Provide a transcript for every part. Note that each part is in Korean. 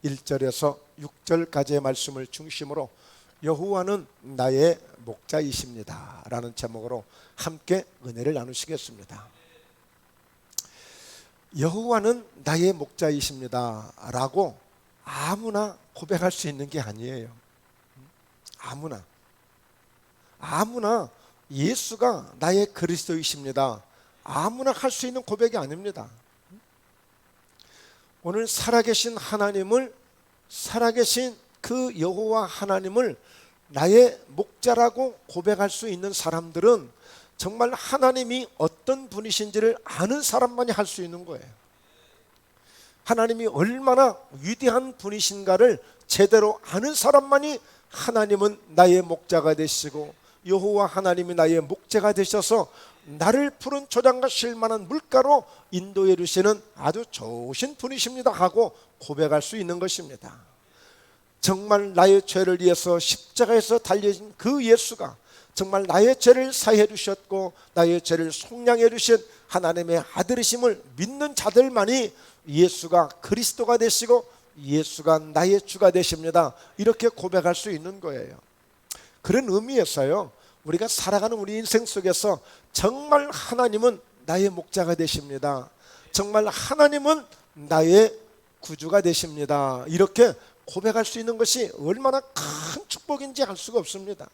1절에서 6절까지의 말씀을 중심으로 여호와는 나의 목자이십니다 라는 제목으로 함께 은혜를 나누시겠습니다. 여호와는 나의 목자이십니다 라고 아무나 고백할 수 있는 게 아니에요. 아무나 예수가 나의 그리스도이십니다 아무나 할 수 있는 고백이 아닙니다. 오늘 살아계신 하나님을, 살아계신 그 여호와 하나님을 나의 목자라고 고백할 수 있는 사람들은 정말 하나님이 어떤 분이신지를 아는 사람만이 할 수 있는 거예요. 하나님이 얼마나 위대한 분이신가를 제대로 아는 사람만이 하나님은 나의 목자가 되시고 여호와 하나님이 나의 목자가 되셔서 나를 푸른 초장과 쉴만한 물가로 인도해 주시는 아주 좋으신 분이십니다 하고 고백할 수 있는 것입니다. 정말 나의 죄를 위해서 십자가에서 달려진 그 예수가 정말 나의 죄를 사해 주셨고 나의 죄를 속량해 주신 하나님의 아들이심을 믿는 자들만이 예수가 그리스도가 되시고 예수가 나의 주가 되십니다 이렇게 고백할 수 있는 거예요. 그런 의미에서요, 우리가 살아가는 우리 인생 속에서 정말 하나님은 나의 목자가 되십니다, 정말 하나님은 나의 구주가 되십니다 이렇게 고백할 수 있는 것이 얼마나 큰 축복인지 알 수가 없습니다.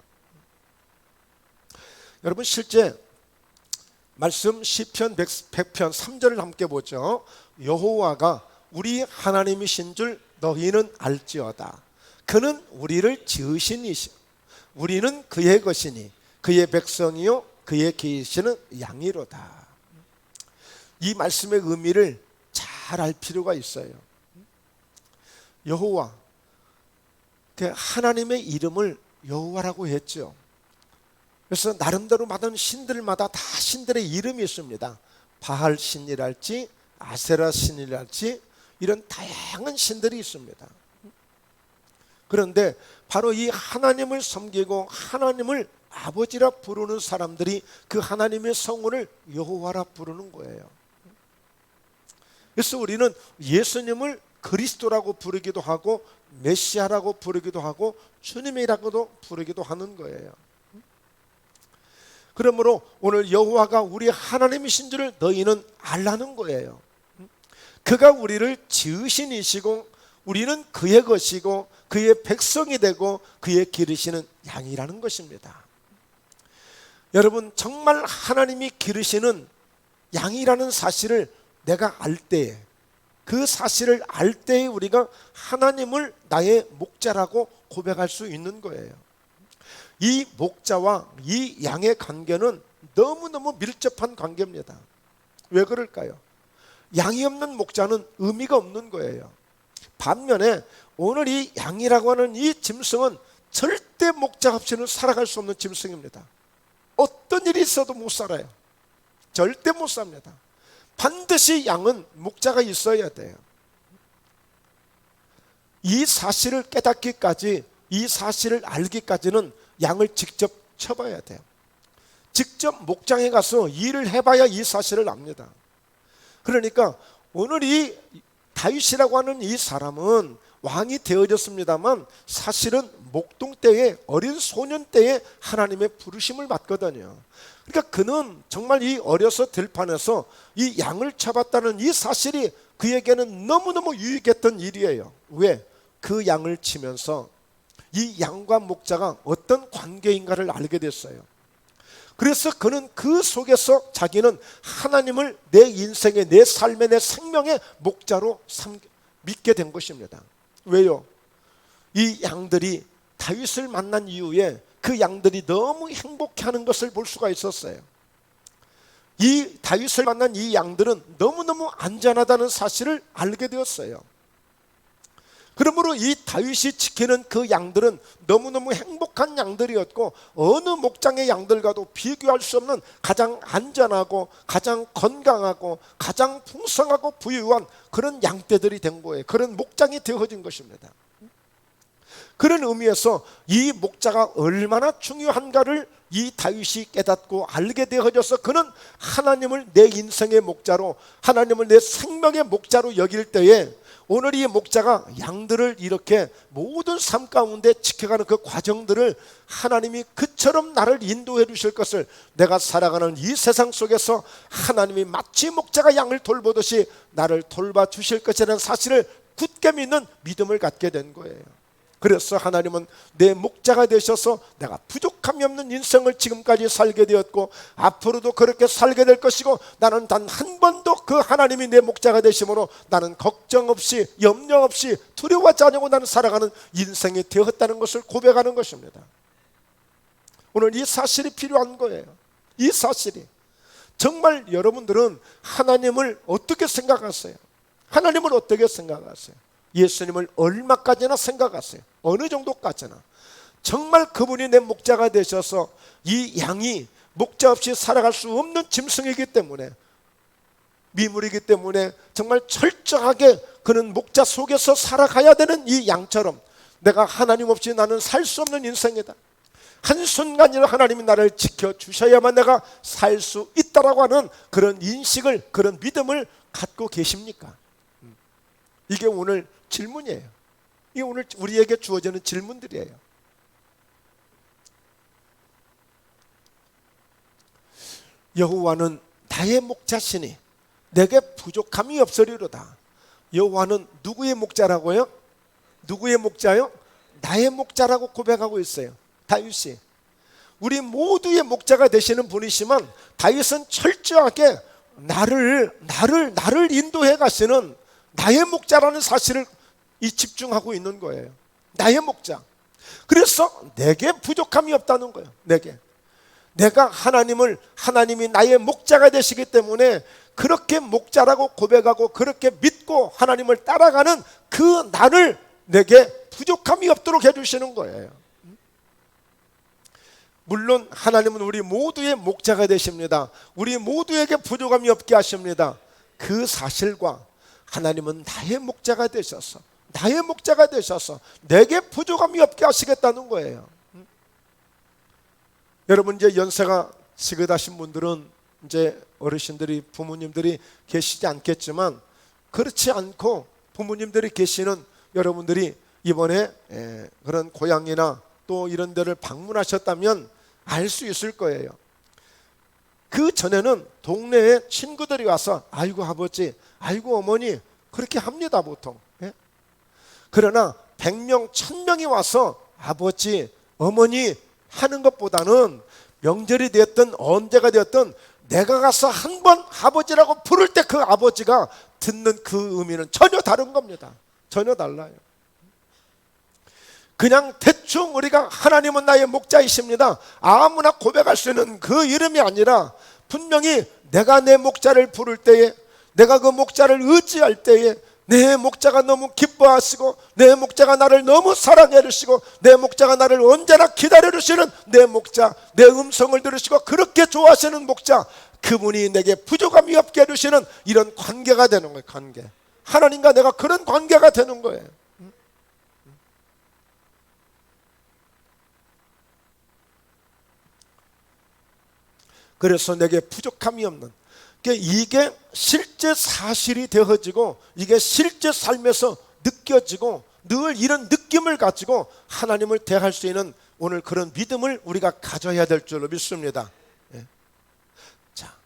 여러분, 실제 말씀 시편 100편 3절을 함께 보죠. 여호와가 우리 하나님이신 줄 너희는 알지어다. 그는 우리를 지으신 이시오. 우리는 그의 것이니 그의 백성이요 그의 기르시는 양이로다. 이 말씀의 의미를 잘 알 필요가 있어요. 여호와, 하나님의 이름을 여호와라고 했죠. 그래서 나름대로 받은 신들마다 다 신들의 이름이 있습니다. 바알 신이랄지 아세라 신이랄지 이런 다양한 신들이 있습니다. 그런데 바로 이 하나님을 섬기고 하나님을 아버지라 부르는 사람들이 그 하나님의 성을 여호와라 부르는 거예요. 그래서 우리는 예수님을 그리스도라고 부르기도 하고 메시아라고 부르기도 하고 주님이라고도 부르기도 하는 거예요. 그러므로 오늘 여호와가 우리 하나님이신 줄을 너희는 알라는 거예요. 그가 우리를 지으신 이시고 우리는 그의 것이고 그의 백성이 되고 그의 기르시는 양이라는 것입니다. 여러분, 정말 하나님이 기르시는 양이라는 사실을 내가 알 때에, 그 사실을 알 때에 우리가 하나님을 나의 목자라고 고백할 수 있는 거예요. 이 목자와 이 양의 관계는 너무너무 밀접한 관계입니다. 왜 그럴까요? 양이 없는 목자는 의미가 없는 거예요. 반면에 오늘 이 양이라고 하는 이 짐승은 절대 목자 없이는 살아갈 수 없는 짐승입니다. 어떤 일이 있어도 못 살아요. 절대 못 삽니다. 반드시 양은 목자가 있어야 돼요. 이 사실을 깨닫기까지, 이 사실을 알기까지는 양을 직접 쳐봐야 돼요. 직접 목장에 가서 일을 해봐야 이 사실을 압니다. 그러니까 오늘 이 다윗이라고 하는 이 사람은 왕이 되어졌습니다만 사실은 목동 때에, 어린 소년 때에 하나님의 부르심을 받거든요. 그러니까 그는 정말 이 어려서 들판에서 이 양을 잡았다는 이 사실이 그에게는 너무너무 유익했던 일이에요. 왜? 그 양을 치면서 이 양과 목자가 어떤 관계인가를 알게 됐어요. 그래서 그는 그 속에서 자기는 하나님을 내 인생의, 내 삶의, 내 생명의 목자로 믿게 된 것입니다. 왜요? 이 양들이 다윗을 만난 이후에 그 양들이 너무 행복해하는 것을 볼 수가 있었어요. 이 다윗을 만난 이 양들은 너무너무 안전하다는 사실을 알게 되었어요. 그러므로 이 다윗이 지키는 그 양들은 너무너무 행복한 양들이었고 어느 목장의 양들과도 비교할 수 없는 가장 안전하고 가장 건강하고 가장 풍성하고 부유한 그런 양떼들이 된 거예요. 그런 목장이 되어진 것입니다. 그런 의미에서 이 목자가 얼마나 중요한가를 이 다윗이 깨닫고 알게 되어져서 그는 하나님을 내 인생의 목자로, 하나님을 내 생명의 목자로 여길 때에 오늘 이 목자가 양들을 이렇게 모든 삶 가운데 지켜가는 그 과정들을 하나님이 그처럼 나를 인도해 주실 것을, 내가 살아가는 이 세상 속에서 하나님이 마치 목자가 양을 돌보듯이 나를 돌봐 주실 것이라는 사실을 굳게 믿는 믿음을 갖게 된 거예요. 그래서 하나님은 내 목자가 되셔서 내가 부족함이 없는 인생을 지금까지 살게 되었고 앞으로도 그렇게 살게 될 것이고, 나는 단 한 번도 그 하나님이 내 목자가 되심으로 나는 걱정 없이 염려 없이 두려워하지 않고 나는 살아가는 인생이 되었다는 것을 고백하는 것입니다. 오늘 이 사실이 필요한 거예요. 이 사실이. 정말 여러분들은 하나님을 어떻게 생각하세요? 하나님을 어떻게 생각하세요? 예수님을 얼마까지나 생각하세요? 어느 정도까지나? 정말 그분이 내 목자가 되셔서 이 양이 목자 없이 살아갈 수 없는 짐승이기 때문에, 미물이기 때문에 정말 철저하게 그는 목자 속에서 살아가야 되는 이 양처럼 내가 하나님 없이 나는 살 수 없는 인생이다. 한순간이라도 하나님이 나를 지켜주셔야만 내가 살 수 있다라고 하는 그런 인식을, 그런 믿음을 갖고 계십니까? 이게 오늘 질문이에요. 이게 오늘 우리에게 주어지는 질문들이에요. 여호와는 나의 목자시니 내게 부족함이 없으리로다. 여호와는 누구의 목자라고요? 누구의 목자요? 나의 목자라고 고백하고 있어요. 다윗이. 우리 모두의 목자가 되시는 분이시면 다윗은 철저하게 나를 인도해 가시는 나의 목자라는 사실을 집중하고 있는 거예요. 나의 목자. 그래서 내게 부족함이 없다는 거예요. 내가 하나님이 나의 목자가 되시기 때문에 그렇게 목자라고 고백하고 그렇게 믿고 하나님을 따라가는 그 나를 내게 부족함이 없도록 해주시는 거예요. 물론 하나님은 우리 모두의 목자가 되십니다. 우리 모두에게 부족함이 없게 하십니다. 그 사실과 하나님은 나의 목자가 되셔서 내게 부족함이 없게 하시겠다는 거예요. 여러분, 이제 연세가 지긋하신 분들은 이제 어르신들이, 부모님들이 계시지 않겠지만, 그렇지 않고 부모님들이 계시는 여러분들이 이번에 그런 고향이나 또 이런 데를 방문하셨다면 알 수 있을 거예요. 그 전에는 동네에 친구들이 와서 아이고 아버지, 아이고 어머니 그렇게 합니다, 보통. 그러나 100명, 1000명이 와서 아버지, 어머니 하는 것보다는 명절이 되었든 언제가 되었든 내가 가서 한 번 아버지라고 부를 때 그 아버지가 듣는 그 의미는 전혀 다른 겁니다. 전혀 달라요. 그냥 대충 우리가 하나님은 나의 목자이십니다, 아무나 고백할 수 있는 그 이름이 아니라, 분명히 내가 내 목자를 부를 때에, 내가 그 목자를 의지할 때에 내 목자가 너무 기뻐하시고, 내 목자가 나를 너무 사랑해 주시고, 내 목자가 나를 언제나 기다려 주시는 내 목자, 내 음성을 들으시고 그렇게 좋아하시는 목자, 그분이 내게 부족함이 없게 해주시는 이런 관계가 되는 거예요. 관계. 하나님과 내가 그런 관계가 되는 거예요. 그래서 내게 부족함이 없는, 이게 실제 사실이 되어지고 이게 실제 삶에서 느껴지고 늘 이런 느낌을 가지고 하나님을 대할 수 있는 오늘 그런 믿음을 우리가 가져야 될 줄로 믿습니다. 자,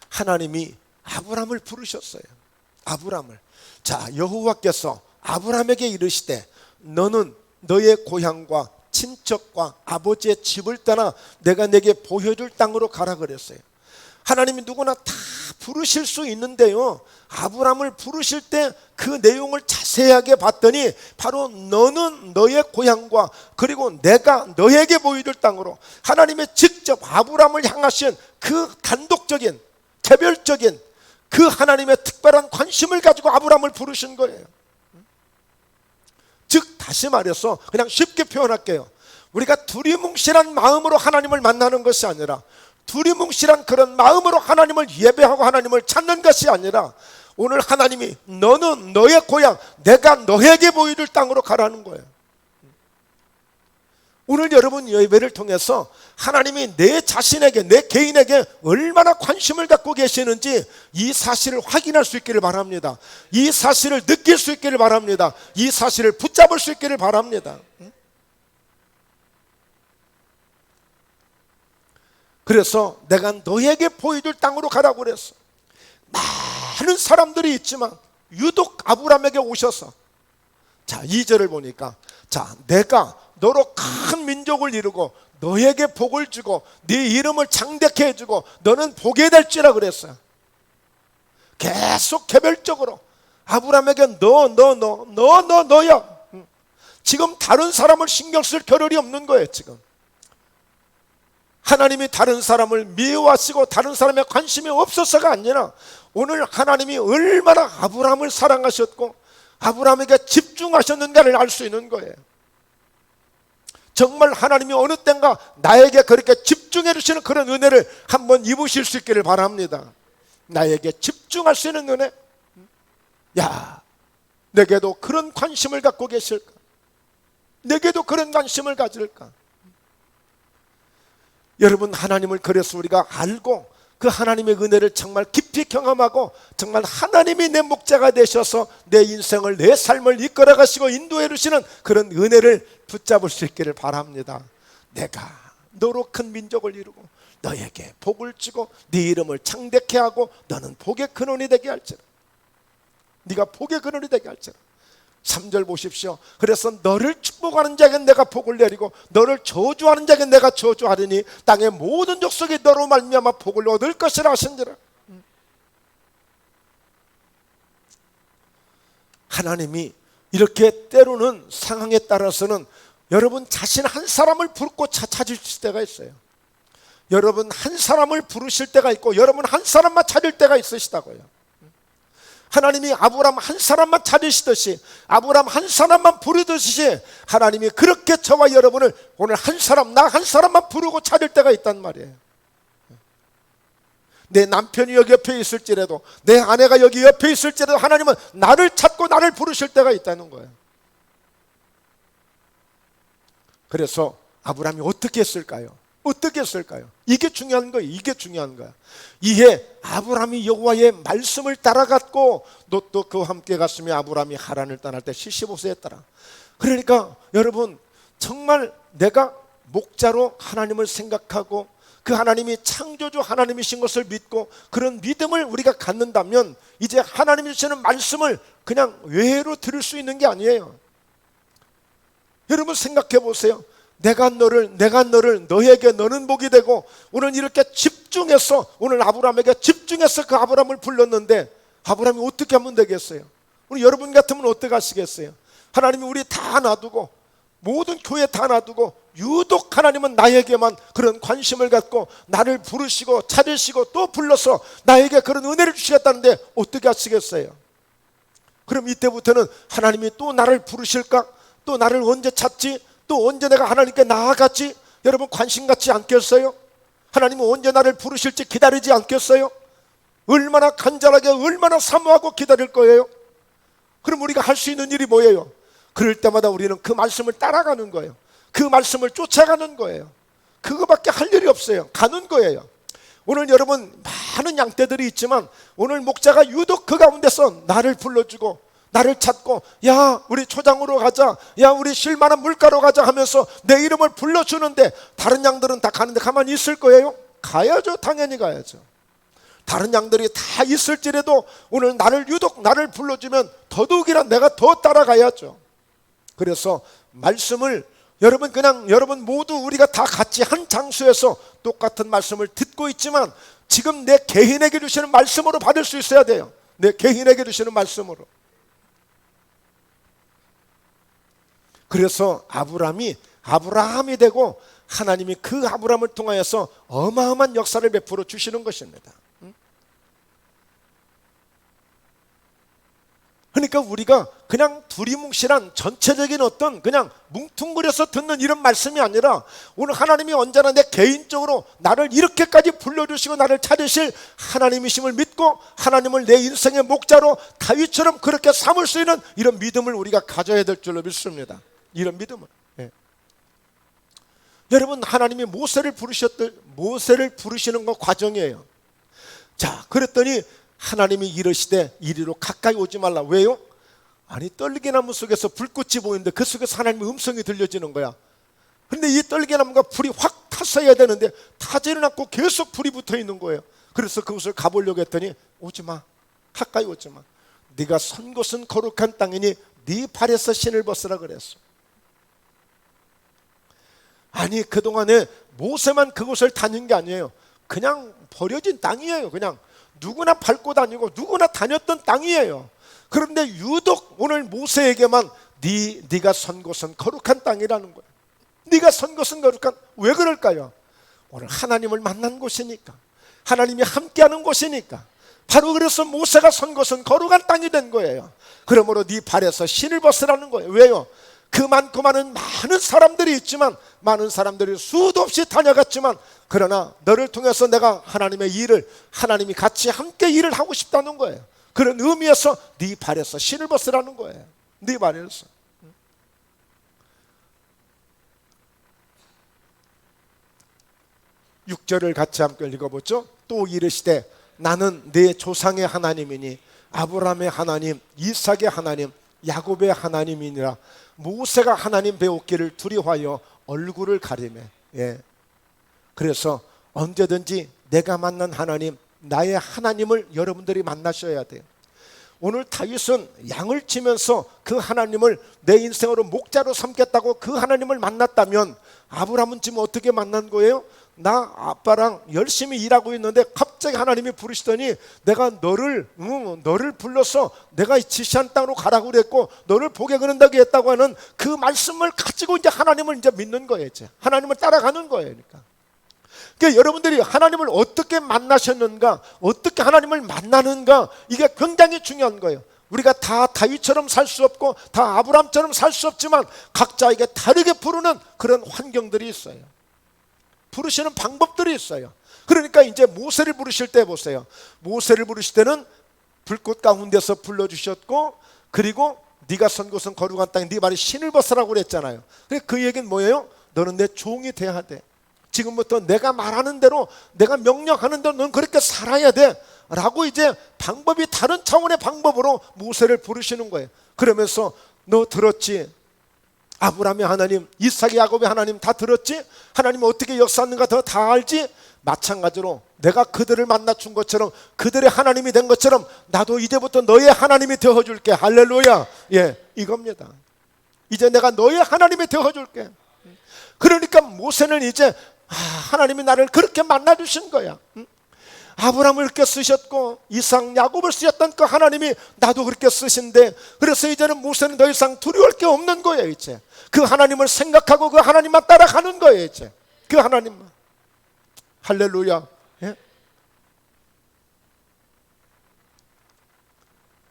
하나님이 아브람을 부르셨어요. 아브람을. 자, 여호와께서 아브람에게 이르시되 너는 너의 고향과 친척과 아버지의 집을 떠나 내가 내게 보여줄 땅으로 가라 그랬어요. 하나님이 누구나 다 부르실 수 있는데요, 아브람을 부르실 때 그 내용을 자세하게 봤더니 바로 너는 너의 고향과 그리고 내가 너에게 보여줄 땅으로, 하나님의 직접 아브람을 향하신 그 단독적인 개별적인 그 하나님의 특별한 관심을 가지고 아브람을 부르신 거예요. 즉 다시 말해서 그냥 쉽게 표현할게요. 우리가 두리뭉실한 마음으로 하나님을 만나는 것이 아니라, 두리뭉실한 그런 마음으로 하나님을 예배하고 하나님을 찾는 것이 아니라, 오늘 하나님이 너는 너의 고향, 내가 너에게 보여줄 땅으로 가라는 거예요. 오늘 여러분 예배를 통해서 하나님이 내 자신에게, 내 개인에게 얼마나 관심을 갖고 계시는지 이 사실을 확인할 수 있기를 바랍니다. 이 사실을 느낄 수 있기를 바랍니다. 이 사실을 붙잡을 수 있기를 바랍니다. 그래서 내가 너에게 보여줄 땅으로 가라고 그랬어. 많은 사람들이 있지만 유독 아브라함에게 오셔서, 자 2절을 보니까, 자 내가 너로 큰 민족을 이루고 너에게 복을 주고 네 이름을 창대케 해주고 너는 복이 될지라 그랬어요. 계속 개별적으로 아브라함에게 너야. 지금 다른 사람을 신경 쓸 겨를이 없는 거예요. 지금 하나님이 다른 사람을 미워하시고 다른 사람에 관심이 없어서가 아니라 오늘 하나님이 얼마나 아브라함을 사랑하셨고 아브라함에게 집중하셨는가를 알 수 있는 거예요. 정말 하나님이 어느 때인가 나에게 그렇게 집중해 주시는 그런 은혜를 한번 입으실 수 있기를 바랍니다. 나에게 집중할 수 있는 은혜. 야, 내게도 그런 관심을 갖고 계실까? 내게도 그런 관심을 가질까? 여러분, 하나님을 그래서 우리가 알고 그 하나님의 은혜를 정말 깊이 경험하고 정말 하나님이 내 목자가 되셔서 내 인생을, 내 삶을 이끌어 가시고 인도해 주시는 그런 은혜를 붙잡을 수 있기를 바랍니다. 내가 너로 큰 민족을 이루고 너에게 복을 주고 네 이름을 창대케 하고 너는 복의 근원이 되게 할지라. 네가 복의 근원이 되게 할지라. 3절 보십시오. 그래서 너를 축복하는 자에게 내가 복을 내리고 너를 저주하는 자에게 내가 저주하리니 땅의 모든 족속이 너로 말미암아 복을 얻을 것이라 하신지라. 하나님이 이렇게 때로는 상황에 따라서는 여러분 자신 한 사람을 부르고 찾으실 때가 있어요. 여러분 한 사람을 부르실 때가 있고 여러분 한 사람만 찾을 때가 있으시다고요. 하나님이 아브라함 한 사람만 찾으시듯이 아브라함 한 사람만 부르듯이 하나님이 그렇게 저와 여러분을 오늘 한 사람, 나 한 사람만 부르고 찾을 때가 있단 말이에요. 내 남편이 여기 옆에 있을지라도 내 아내가 여기 옆에 있을지라도 하나님은 나를 찾고 나를 부르실 때가 있다는 거예요. 그래서 아브라함이 어떻게 했을까요? 어떻게 했을까요? 이게 중요한 거예요. 이게 중요한 거야. 이에 아브라함이 여호와의 말씀을 따라갔고 또 그와 함께 갔으며 아브라함이 하란을 떠날 때 75세였더라. 그러니까 여러분 정말 내가 목자로 하나님을 생각하고 그 하나님이 창조주 하나님이신 것을 믿고 그런 믿음을 우리가 갖는다면 이제 하나님이 주시는 말씀을 그냥 외로 들을 수 있는 게 아니에요. 여러분 생각해 보세요. 내가 너를 너에게 너는 복이 되고 오늘 이렇게 집중해서 오늘 아브라함에게 집중해서 그 아브라함을 불렀는데 아브라함이 어떻게 하면 되겠어요? 우리 여러분 같으면 어떻게 하시겠어요? 하나님이 우리 다 놔두고 모든 교회 다 놔두고 유독 하나님은 나에게만 그런 관심을 갖고 나를 부르시고 찾으시고 또 불러서 나에게 그런 은혜를 주시겠다는데 어떻게 하시겠어요? 그럼 이때부터는 하나님이 또 나를 부르실까? 또 나를 언제 찾지? 또 언제 내가 하나님께 나아갔지? 여러분 관심 갖지 않겠어요? 하나님은 언제 나를 부르실지 기다리지 않겠어요? 얼마나 간절하게 얼마나 사모하고 기다릴 거예요? 그럼 우리가 할 수 있는 일이 뭐예요? 그럴 때마다 우리는 그 말씀을 따라가는 거예요. 그 말씀을 쫓아가는 거예요. 그거밖에 할 일이 없어요. 가는 거예요. 오늘 여러분 많은 양떼들이 있지만 오늘 목자가 유독 그 가운데서 나를 불러주고 나를 찾고 야 우리 초장으로 가자, 야 우리 쉴만한 물가로 가자 하면서 내 이름을 불러주는데 다른 양들은 다 가는데 가만히 있을 거예요? 가야죠. 당연히 가야죠. 다른 양들이 다 있을지라도 오늘 유독 나를 불러주면 더더욱이나 내가 더 따라가야죠. 그래서 말씀을 여러분 모두 우리가 다 같이 한 장소에서 똑같은 말씀을 듣고 있지만 지금 내 개인에게 주시는 말씀으로 받을 수 있어야 돼요. 내 개인에게 주시는 말씀으로. 그래서 아브라함이 되고 하나님이 그 아브라함을 통하여서 어마어마한 역사를 베풀어 주시는 것입니다. 그러니까 우리가 그냥 두리뭉실한 전체적인 어떤 그냥 뭉퉁거려서 듣는 이런 말씀이 아니라 오늘 하나님이 언제나 내 개인적으로 나를 이렇게까지 불러주시고 나를 찾으실 하나님이심을 믿고 하나님을 내 인생의 목자로 다윗처럼 그렇게 삼을 수 있는 이런 믿음을 우리가 가져야 될 줄로 믿습니다. 이런 믿음을. 여러분, 하나님이 모세를 부르시는 거 과정이에요. 자, 그랬더니 하나님이 이르시되 이리로 가까이 오지 말라. 왜요? 아니, 떨기나무 속에서 불꽃이 보이는데 그 속에서 하나님의 음성이 들려지는 거야. 근데 이 떨기나무가 불이 확 탔어야 되는데 타지는 않고 계속 불이 붙어 있는 거예요. 그래서 그곳을 가보려고 했더니 오지 마, 가까이 오지 마. 네가 선 곳은 거룩한 땅이니 네 발에서 신을 벗으라 그랬어. 아니, 그동안에 모세만 그곳을 다닌 게 아니에요. 그냥 버려진 땅이에요. 그냥 누구나 밟고 다니고 누구나 다녔던 땅이에요. 그런데 유독 오늘 모세에게만 네가 선 곳은 거룩한 땅이라는 거예요. 네가 선 곳은 거룩한. 왜 그럴까요? 오늘 하나님을 만난 곳이니까, 하나님이 함께하는 곳이니까. 바로 그래서 모세가 선 곳은 거룩한 땅이 된 거예요. 그러므로 네 발에서 신을 벗으라는 거예요. 왜요? 그 많고 많은 사람들이 있지만, 많은 사람들이 수도 없이 다녀갔지만, 그러나 너를 통해서 내가 하나님의 일을, 하나님이 같이 함께 일을 하고 싶다는 거예요. 그런 의미에서 네 발에서 신을 벗으라는 거예요. 네 발에서. 6절을 같이 함께 읽어보죠. 또 이르시되 나는 네 조상의 하나님이니 아브라함의 하나님, 이삭의 하나님, 야곱의 하나님이니라. 모세가 하나님 배웠기를 두려워하여 얼굴을 가리매. 그래서 언제든지 내가 만난 하나님, 나의 하나님을 여러분들이 만나셔야 돼요. 오늘 다윗은 양을 치면서 그 하나님을 내 인생으로 목자로 삼겠다고 그 하나님을 만났다면, 아브라함은 지금 어떻게 만난 거예요? 나 아빠랑 열심히 일하고 있는데 갑자기 하나님이 부르시더니 내가 너를 불러서 내가 지시한 땅으로 가라고 그랬고 너를 복에 거는다고 했다고 하는 그 말씀을 가지고 이제 하나님을 이제 믿는 거예요. 이제 하나님을 따라가는 거예요. 그러니까 여러분들이 하나님을 어떻게 만나셨는가, 어떻게 하나님을 만나는가, 이게 굉장히 중요한 거예요. 우리가 다 다윗처럼 살 수 없고 다 아브라함처럼 살 수 없지만 각자에게 다르게 부르는 그런 환경들이 있어요. 부르시는 방법들이 있어요. 그러니까 이제 모세를 부르실 때 보세요. 모세를 부르실 때는 불꽃 가운데서 불러주셨고, 그리고 네가 선 곳은 거룩한 땅에 네 발에 신을 벗으라고 그랬잖아요. 그 얘기는 뭐예요? 너는 내 종이 돼야 돼. 지금부터 내가 말하는 대로, 내가 명령하는 대로 넌 그렇게 살아야 돼 라고 이제 방법이 다른 차원의 방법으로 모세를 부르시는 거예요. 그러면서 너 들었지? 아브라함의 하나님, 이삭의 야곱의 하나님 다 들었지? 하나님이 어떻게 역사하는가 다 알지? 마찬가지로 내가 그들을 만나 준 것처럼, 그들의 하나님이 된 것처럼 나도 이제부터 너의 하나님이 되어줄게. 할렐루야. 이겁니다. 이제 내가 너의 하나님이 되어줄게. 그러니까 모세는 이제 하나님이 나를 그렇게 만나주신 거야. 아브라함을 그렇게 쓰셨고 이삭, 야곱을 쓰셨던 그 하나님이 나도 그렇게 쓰신데, 그래서 이제는 모세는 더 이상 두려울 게 없는 거예요. 이제 그 하나님을 생각하고 그 하나님만 따라가는 거예요. 이제 그 하나님만. 할렐루야.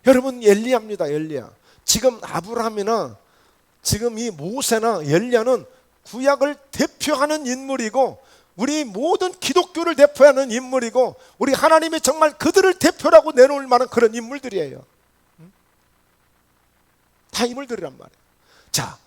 여러분, 엘리야입니다. 엘리야. 지금 아브라함이나 지금 이 모세나 엘리야는 구약을 대표하는 인물이고, 우리 모든 기독교를 대표하는 인물이고, 우리 하나님이 정말 그들을 대표라고 내놓을 만한 그런 인물들이에요. 다 인물들이란 말이에요. 자,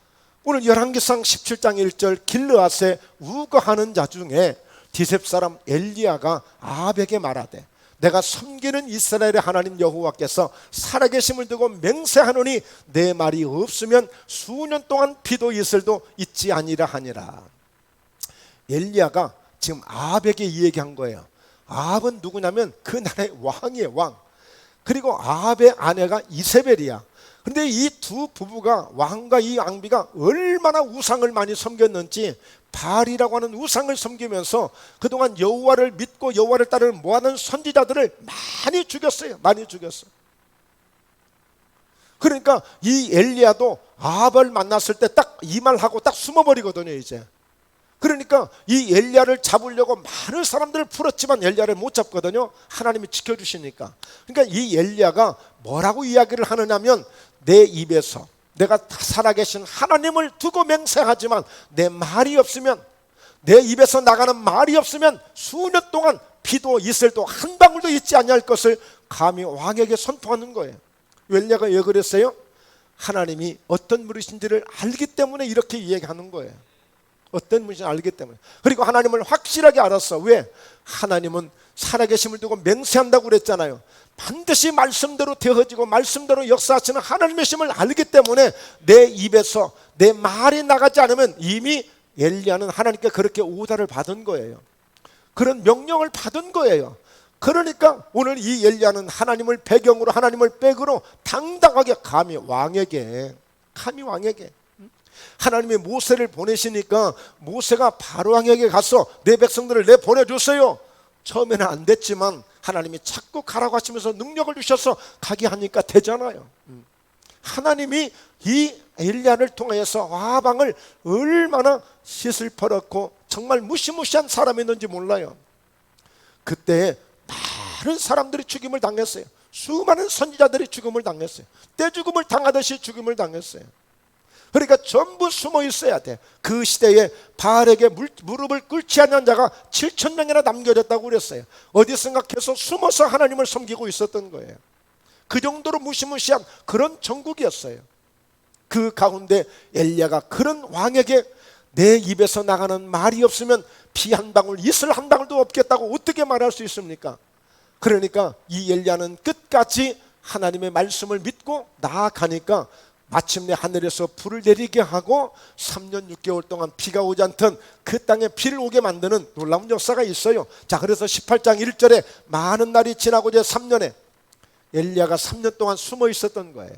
오늘 열왕기상 17장 1절 길르앗에 우거하는 자 중에 디셉 사람 엘리야가 아합에게 말하되 내가 섬기는 이스라엘의 하나님 여호와께서 살아계심을 두고 맹세하노니 내 말이 없으면 수년 동안 비도 이슬도 있지 아니라 하니라. 엘리야가 지금 아합에게 이 얘기한 거예요. 아합은 누구냐면 그 나라의 왕이에요, 왕. 그리고 아합의 아내가 이세벨이야. 근데 이 두 부부가, 왕과 이 왕비가 얼마나 우상을 많이 섬겼는지, 바알이라고 하는 우상을 섬기면서 그동안 여호와를 믿고 여호와를 따르는 모아는 선지자들을 많이 죽였어요. 많이 죽였어요. 그러니까 이 엘리야도 아합을 만났을 때 딱 이 말하고 딱 숨어버리거든요. 이제 그러니까 이 엘리야를 잡으려고 많은 사람들을 풀었지만 엘리야를 못 잡거든요. 하나님이 지켜주시니까. 그러니까 이 엘리야가 뭐라고 이야기를 하느냐면, 내 입에서 내가 살아계신 하나님을 두고 맹세하지만 내 말이 없으면, 내 입에서 나가는 말이 없으면 수년 동안 비도 이슬도 한 방울도 있지 아니할 것을 감히 왕에게 선포하는 거예요. 엘리야가 왜 그랬어요? 하나님이 어떤 분이신지를 알기 때문에 이렇게 이야기하는 거예요. 어떤 분인지 알기 때문에. 그리고 하나님을 확실하게 알았어. 왜? 하나님은 살아계심을 두고 맹세한다고 그랬잖아요. 반드시 말씀대로 되어지고 말씀대로 역사하시는 하나님의 심을 알기 때문에 내 입에서 내 말이 나가지 않으면 이미 엘리야는 하나님께 그렇게 오다를 받은 거예요. 그런 명령을 받은 거예요. 그러니까 오늘 이 엘리야는 하나님을 배경으로, 하나님을 백으로 당당하게 감히 왕에게 하나님이 모세를 보내시니까 모세가 바로 왕에게 가서 내 백성들을 내보내줬어요. 처음에는 안 됐지만 하나님이 자꾸 가라고 하시면서 능력을 주셔서 가게 하니까 되잖아요. 하나님이 이 엘리야를 통해서 아방을 얼마나 씻을 퍼놓고 정말 무시무시한 사람이었는지 몰라요. 그때 많은 사람들이 죽임을 당했어요. 수많은 선지자들이 죽임을 당했어요. 떼죽음을 당하듯이 죽임을 당했어요. 그러니까 전부 숨어 있어야 돼. 그 시대에 바알에게 무릎을 꿇지 않는 자가 7,000명이나 남겨졌다고 그랬어요. 어디선가 계속 숨어서 하나님을 섬기고 있었던 거예요. 그 정도로 무시무시한 그런 정국이었어요. 그 가운데 엘리야가 그런 왕에게 내 입에서 나가는 말이 없으면 피 한 방울, 이슬 한 방울도 없겠다고 어떻게 말할 수 있습니까? 그러니까 이 엘리야는 끝까지 하나님의 말씀을 믿고 나아가니까 마침내 하늘에서 불을 내리게 하고 3년 6개월 동안 비가 오지 않던 그 땅에 비를 오게 만드는 놀라운 역사가 있어요. 자, 그래서 18장 1절에 많은 날이 지나고 이제 3년에 엘리야가 3년 동안 숨어 있었던 거예요.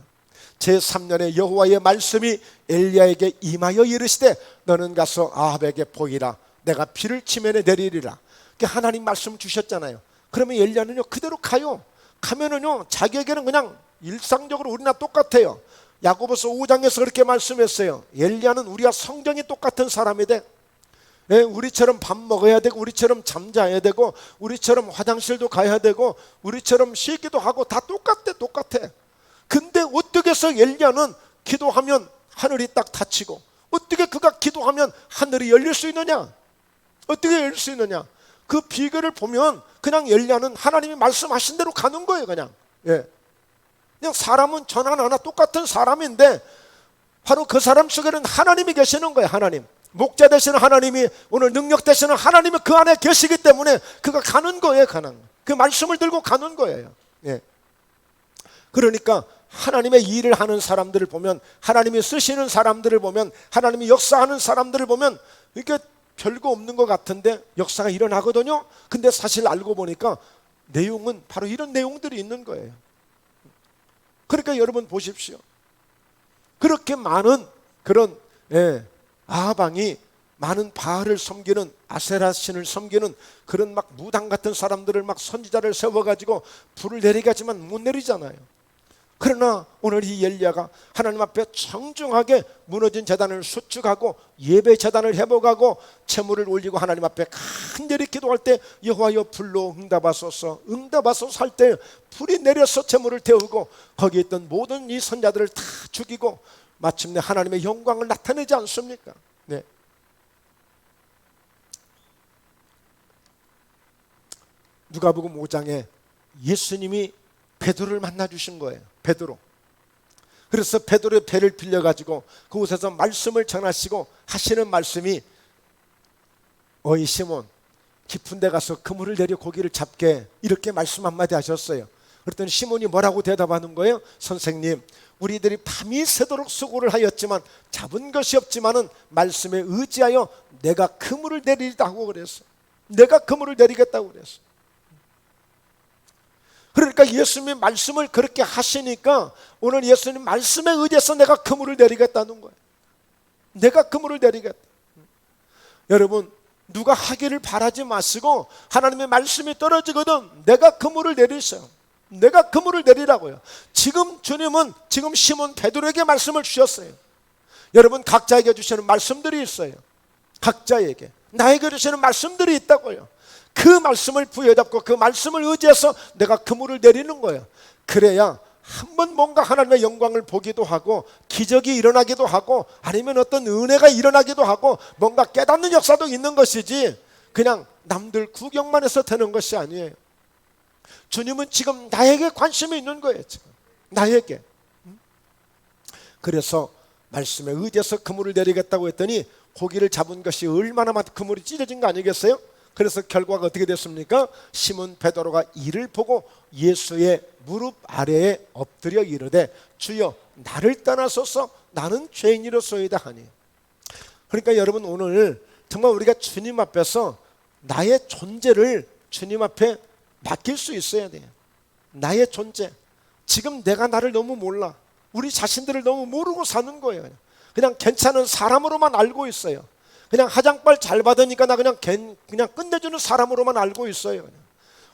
제3년에 여호와의 말씀이 엘리야에게 임하여 이르시되 너는 가서 아합에게 보이라. 내가 비를 치면에 내리리라. 하나님 말씀 주셨잖아요. 그러면 엘리야는요 그대로 가요. 가면은요 자기에게는 그냥 일상적으로 우리나 똑같아요. 야고보서 5장에서 그렇게 말씀했어요. 엘리야는 우리와 성정이 똑같은 사람이 돼. 우리처럼 밥 먹어야 되고 우리처럼 잠자야 되고 우리처럼 화장실도 가야 되고 우리처럼 쉬기도 하고 다 똑같아. 근데 어떻게 해서 엘리야는 기도하면 하늘이 딱 닫히고 어떻게 그가 기도하면 하늘이 열릴 수 있느냐? 어떻게 열릴 수 있느냐? 그 비결을 보면 그냥 엘리야는 하나님이 말씀하신 대로 가는 거예요. 그냥 사람은 전 하나 똑같은 사람인데 바로 그 사람 속에는 하나님이 계시는 거예요. 하나님, 목자 되시는 하나님이, 오늘 능력 되시는 하나님이 그 안에 계시기 때문에 그가 가는 거예요. 그 말씀을 들고 가는 거예요. 그러니까 하나님의 일을 하는 사람들을 보면, 하나님이 쓰시는 사람들을 보면, 하나님이 역사하는 사람들을 보면 이게 별거 없는 것 같은데 역사가 일어나거든요. 근데 사실 알고 보니까 내용은 바로 이런 내용들이 있는 거예요. 그러니까 여러분 보십시오. 그렇게 많은 그런 아방이 많은 바알을 섬기는, 아세라 신을 섬기는 그런 막 무당 같은 사람들을 막 선지자를 세워가지고 불을 내리게 하지만 못 내리잖아요. 그러나 오늘 이 엘리야가 하나님 앞에 청중하게 무너진 제단을 수축하고 예배 제단을 회복하고 제물을 올리고 하나님 앞에 간절히 기도할 때 여호와여 불로 응답하소서 할 때 불이 내려서 제물을 태우고 거기에 있던 모든 이 선자들을 다 죽이고 마침내 하나님의 영광을 나타내지 않습니까? 누가복음 5장에 예수님이 베드로를 만나 주신 거예요. 베드로. 그래서 베드로의 배를 빌려가지고 그곳에서 말씀을 전하시고 하시는 말씀이 어이 시몬 깊은 데 가서 그물을 내려 고기를 잡게, 이렇게 말씀 한마디 하셨어요. 그랬더니 시몬이 뭐라고 대답하는 거예요? 선생님, 우리들이 밤이 새도록 수고를 하였지만 잡은 것이 없지만은 말씀에 의지하여 내가 그물을 내리겠다고 그랬어. 내가 그물을 내리겠다고 그랬어. 그러니까 예수님이 말씀을 그렇게 하시니까 오늘 예수님 말씀에 의해서 내가 그물을 내리겠다는 거예요. 내가 그물을 내리겠다. 여러분, 누가 하기를 바라지 마시고 하나님의 말씀이 떨어지거든 내가 그물을 내리세요. 내가 그물을 내리라고요. 지금 주님은 지금 시몬 베드로에게 말씀을 주셨어요. 여러분, 각자에게 주시는 말씀들이 있어요. 각자에게 나에게 주시는 말씀들이 있다고요. 그 말씀을 부여잡고 그 말씀을 의지해서 내가 그물을 내리는 거예요. 그래야 한번 뭔가 하나님의 영광을 보기도 하고 기적이 일어나기도 하고 아니면 어떤 은혜가 일어나기도 하고 뭔가 깨닫는 역사도 있는 것이지 그냥 남들 구경만 해서 되는 것이 아니에요. 주님은 지금 나에게 관심이 있는 거예요. 지금 나에게. 그래서 말씀에 의지해서 그물을 내리겠다고 했더니 고기를 잡은 것이 얼마나 많고 그물이 찢어진 거 아니겠어요? 그래서 결과가 어떻게 됐습니까? 시몬 베드로가 이를 보고 예수의 무릎 아래에 엎드려 이르되 주여 나를 떠나소서 나는 죄인이로소이다 하니. 그러니까 여러분, 오늘 정말 우리가 주님 앞에서 나의 존재를 주님 앞에 맡길 수 있어야 돼요. 나의 존재. 지금 내가 나를 너무 몰라. 우리 자신들을 너무 모르고 사는 거예요. 그냥 괜찮은 사람으로만 알고 있어요. 그냥 화장빨 잘 받으니까 나 그냥 끝내주는 사람으로만 알고 있어요.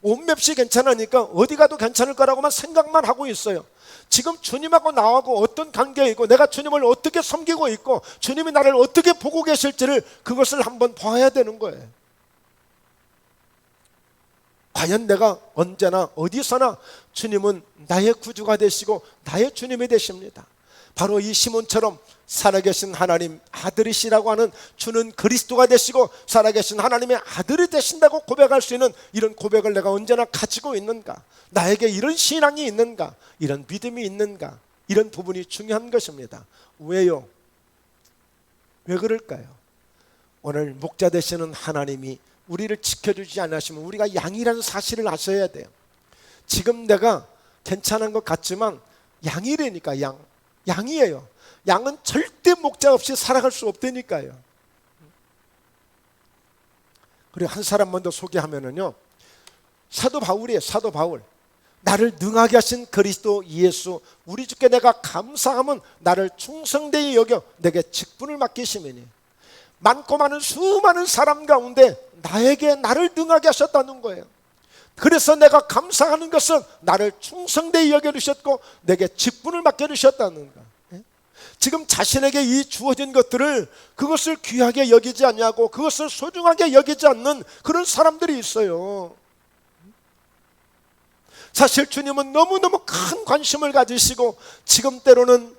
옷맵시 괜찮으니까 어디 가도 괜찮을 거라고만 생각만 하고 있어요. 지금 주님하고 나하고 어떤 관계에 있고 내가 주님을 어떻게 섬기고 있고 주님이 나를 어떻게 보고 계실지를 그것을 한번 봐야 되는 거예요. 과연 내가 언제나 어디서나 주님은 나의 구주가 되시고 나의 주님이 되십니다. 바로 이 시몬처럼 살아계신 하나님 아들이시라고 하는 주는 그리스도가 되시고 살아계신 하나님의 아들이 되신다고 고백할 수 있는 이런 고백을 내가 언제나 가지고 있는가? 나에게 이런 신앙이 있는가? 이런 믿음이 있는가? 이런 부분이 중요한 것입니다. 왜요? 왜 그럴까요? 오늘 목자 되시는 하나님이 우리를 지켜주지 않으시면 우리가 양이라는 사실을 아셔야 돼요. 지금 내가 괜찮은 것 같지만 양이라니까. 양이에요. 양은 절대 목자 없이 살아갈 수 없다니까요. 그리고 한 사람 먼저 소개하면은요, 사도 바울이에요. 사도 바울. 나를 능하게 하신 그리스도 예수 우리 주께 내가 감사함은 나를 충성되이 여겨 내게 직분을 맡기시매니. 많고 많은 수많은 사람 가운데 나에게 나를 능하게 하셨다는 거예요. 그래서 내가 감사하는 것은 나를 충성되이 여겨주셨고 내게 직분을 맡겨주셨다는 거. 지금 자신에게 이 주어진 것들을 그것을 귀하게 여기지 않냐고 그것을 소중하게 여기지 않는 그런 사람들이 있어요. 사실 주님은 너무너무 큰 관심을 가지시고 지금 때로는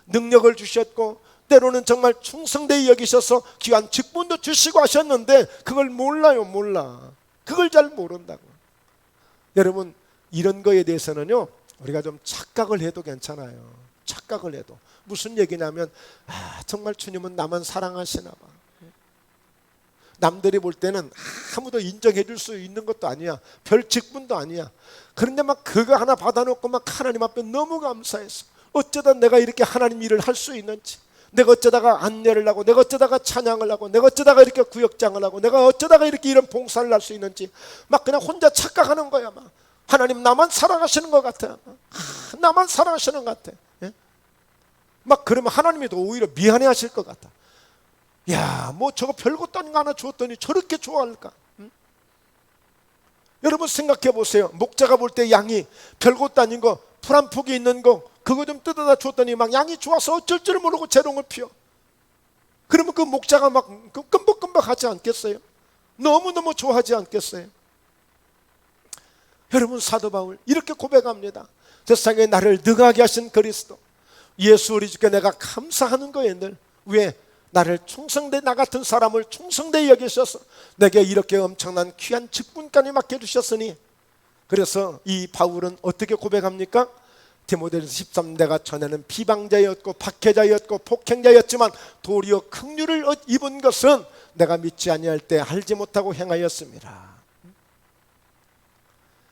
능력을 주셨고 때로는 정말 충성되이 여기셔서 귀한 직분도 주시고 하셨는데 그걸 몰라요. 몰라. 그걸 잘 모른다고. 여러분, 이런 거에 대해서는요 우리가 좀 착각을 해도 괜찮아요. 착각을 해도. 무슨 얘기냐면 정말 주님은 나만 사랑하시나 봐. 남들이 볼 때는 아무도 인정해 줄 수 있는 것도 아니야. 별 직분도 아니야. 그런데 막 그거 하나 받아놓고 막 하나님 앞에 너무 감사했어. 어쩌다 내가 이렇게 하나님 일을 할 수 있는지, 내가 어쩌다가 안내를 하고, 내가 어쩌다가 찬양을 하고, 내가 어쩌다가 이렇게 구역장을 하고, 내가 어쩌다가 이렇게 이런 봉사를 할 수 있는지 막 그냥 혼자 착각하는 거야. 막 하나님 나만 사랑하시는 것 같아. 나만 사랑하시는 것 같아. 막 그러면 하나님이 더 오히려 미안해 하실 것 같아. 야, 뭐 저거 별것도 아닌 거 하나 주었더니 저렇게 좋아할까? 응? 여러분 생각해 보세요. 목자가 볼 때 양이 별것도 아닌 거, 풀 한 폭이 있는 거 그거 좀 뜯어다 줬더니 막 양이 좋아서 어쩔 줄 모르고 재롱을 피워. 그러면 그 목자가 막 끔벅끔벅 하지 않겠어요? 너무너무 좋아하지 않겠어요? 여러분, 사도 바울 이렇게 고백합니다. 세상에 나를 능하게 하신 그리스도 예수 우리 주께 내가 감사하는 거예요. 늘. 왜? 나를 충성되 나 같은 사람을 충성되이 여기셔서 내게 이렇게 엄청난 귀한 직분까지 맡겨주셨으니. 그래서 이 바울은 어떻게 고백합니까? 디모데전서 13 내가 전에는 비방자였고 박해자였고 폭행자였지만 도리어 긍휼을 입은 것은 내가 믿지 아니할 때 알지 못하고 행하였습니다.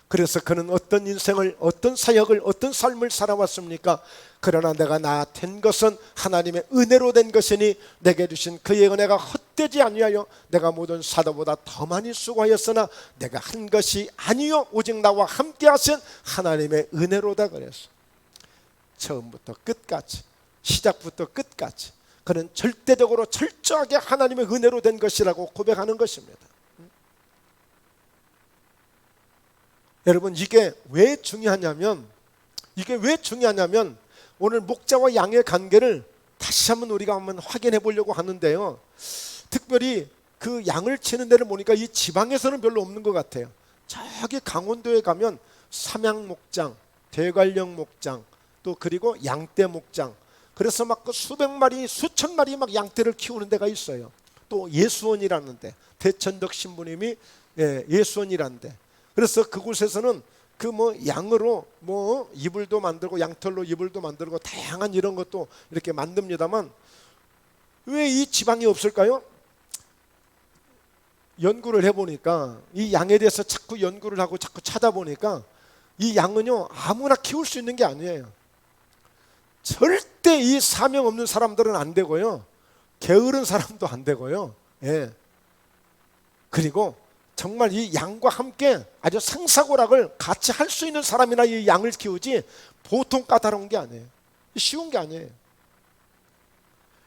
그래서 그는 어떤 인생을, 어떤 사역을, 어떤 삶을 살아왔습니까? 그러나 내가 나 된 것은 하나님의 은혜로 된 것이니 내게 주신 그의 은혜가 헛되지 아니하여 내가 모든 사도보다 더 많이 수고하였으나 내가 한 것이 아니요 오직 나와 함께 하신 하나님의 은혜로다 그랬어. 처음부터 끝까지, 시작부터 끝까지 그는 절대적으로 철저하게 하나님의 은혜로 된 것이라고 고백하는 것입니다. 여러분, 이게 왜 중요하냐면 오늘 목자와 양의 관계를 다시 한번 우리가 한번 확인해 보려고 하는데요. 특별히 그 양을 치는 데를 보니까 이 지방에서는 별로 없는 것 같아요. 저기 강원도에 가면 삼양 목장, 대관령 목장, 또 그리고 양떼 목장. 그래서 막 그 수백 마리, 수천 마리 막 양떼를 키우는 데가 있어요. 또 예수원이라는 데, 대천덕 신부님이 예수원이라는 데. 그래서 그곳에서는 그 뭐 양으로 뭐 이불도 만들고 양털로 이불도 만들고 다양한 이런 것도 이렇게 만듭니다만 왜 이 지방이 없을까요? 연구를 해보니까 이 양에 대해서 자꾸 연구를 하고 자꾸 찾아보니까 이 양은요 아무나 키울 수 있는 게 아니에요. 절대 이 사명 없는 사람들은 안 되고요, 게으른 사람도 안 되고요. 예. 그리고 정말 이 양과 함께 아주 상사고락을 같이 할 수 있는 사람이나 이 양을 키우지 보통 까다로운 게 아니에요. 쉬운 게 아니에요.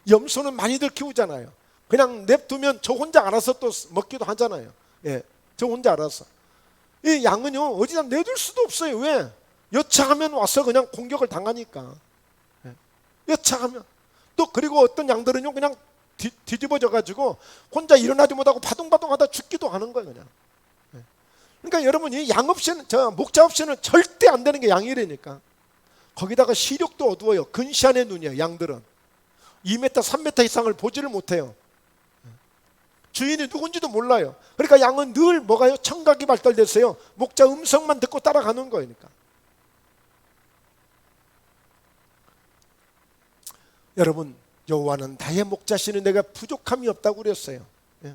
염소는 많이들 키우잖아요. 그냥 냅두면 저 혼자 알아서 또 먹기도 하잖아요. 예, 저 혼자 알아서. 이 양은요 어디다 내둘 수도 없어요. 왜? 여차하면 와서 그냥 공격을 당하니까. 예. 여차하면. 또 그리고 어떤 양들은요 그냥 뒤집어져 가지고 혼자 일어나지 못하고 바둥바둥하다 죽기도 하는 거예요 그냥. 예. 그러니까 여러분 이 양 없이는, 저 목자 없이는 절대 안 되는 게 양이라니까. 거기다가 시력도 어두워요. 근시안의 눈이에요. 양들은 2m 3m 이상을 보지를 못해요. 주인이 누군지도 몰라요. 그러니까 양은 늘 뭐가요? 청각이 발달됐어요. 목자 음성만 듣고 따라가는 거니까. 여러분, 여호와는 나의 목자시니 내가 부족함이 없다고 그랬어요. 예.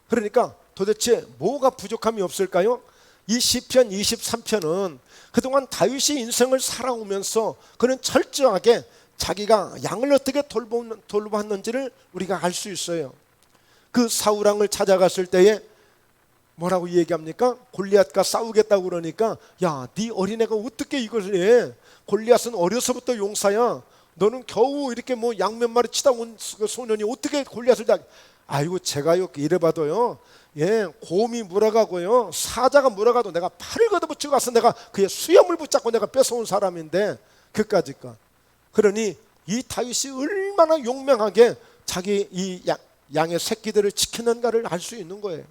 그러니까 도대체 뭐가 부족함이 없을까요? 이 시편 23편은 그동안 다윗이 인생을 살아오면서 그는 철저하게 자기가 양을 어떻게 돌보았는지를 우리가 알 수 있어요. 그 사울왕을 찾아갔을 때에 뭐라고 얘기합니까? 골리앗과 싸우겠다고 그러니까, 야, 네 어린애가 어떻게 이걸 해? 골리앗은 어려서부터 용사야. 너는 겨우 이렇게 뭐 양 몇 마리 치다 온 소년이 어떻게 골리앗을 다? 아이고 제가요 이래봐도요, 예, 곰이 물어가고요, 사자가 물어가도 내가 팔을 걷어붙이고 가서 내가 그의 수염을 붙잡고 내가 뺏어온 사람인데 그까짓까. 그러니 이 다윗이 얼마나 용맹하게 자기 이 양의 새끼들을 지키는가를 알 수 있는 거예요.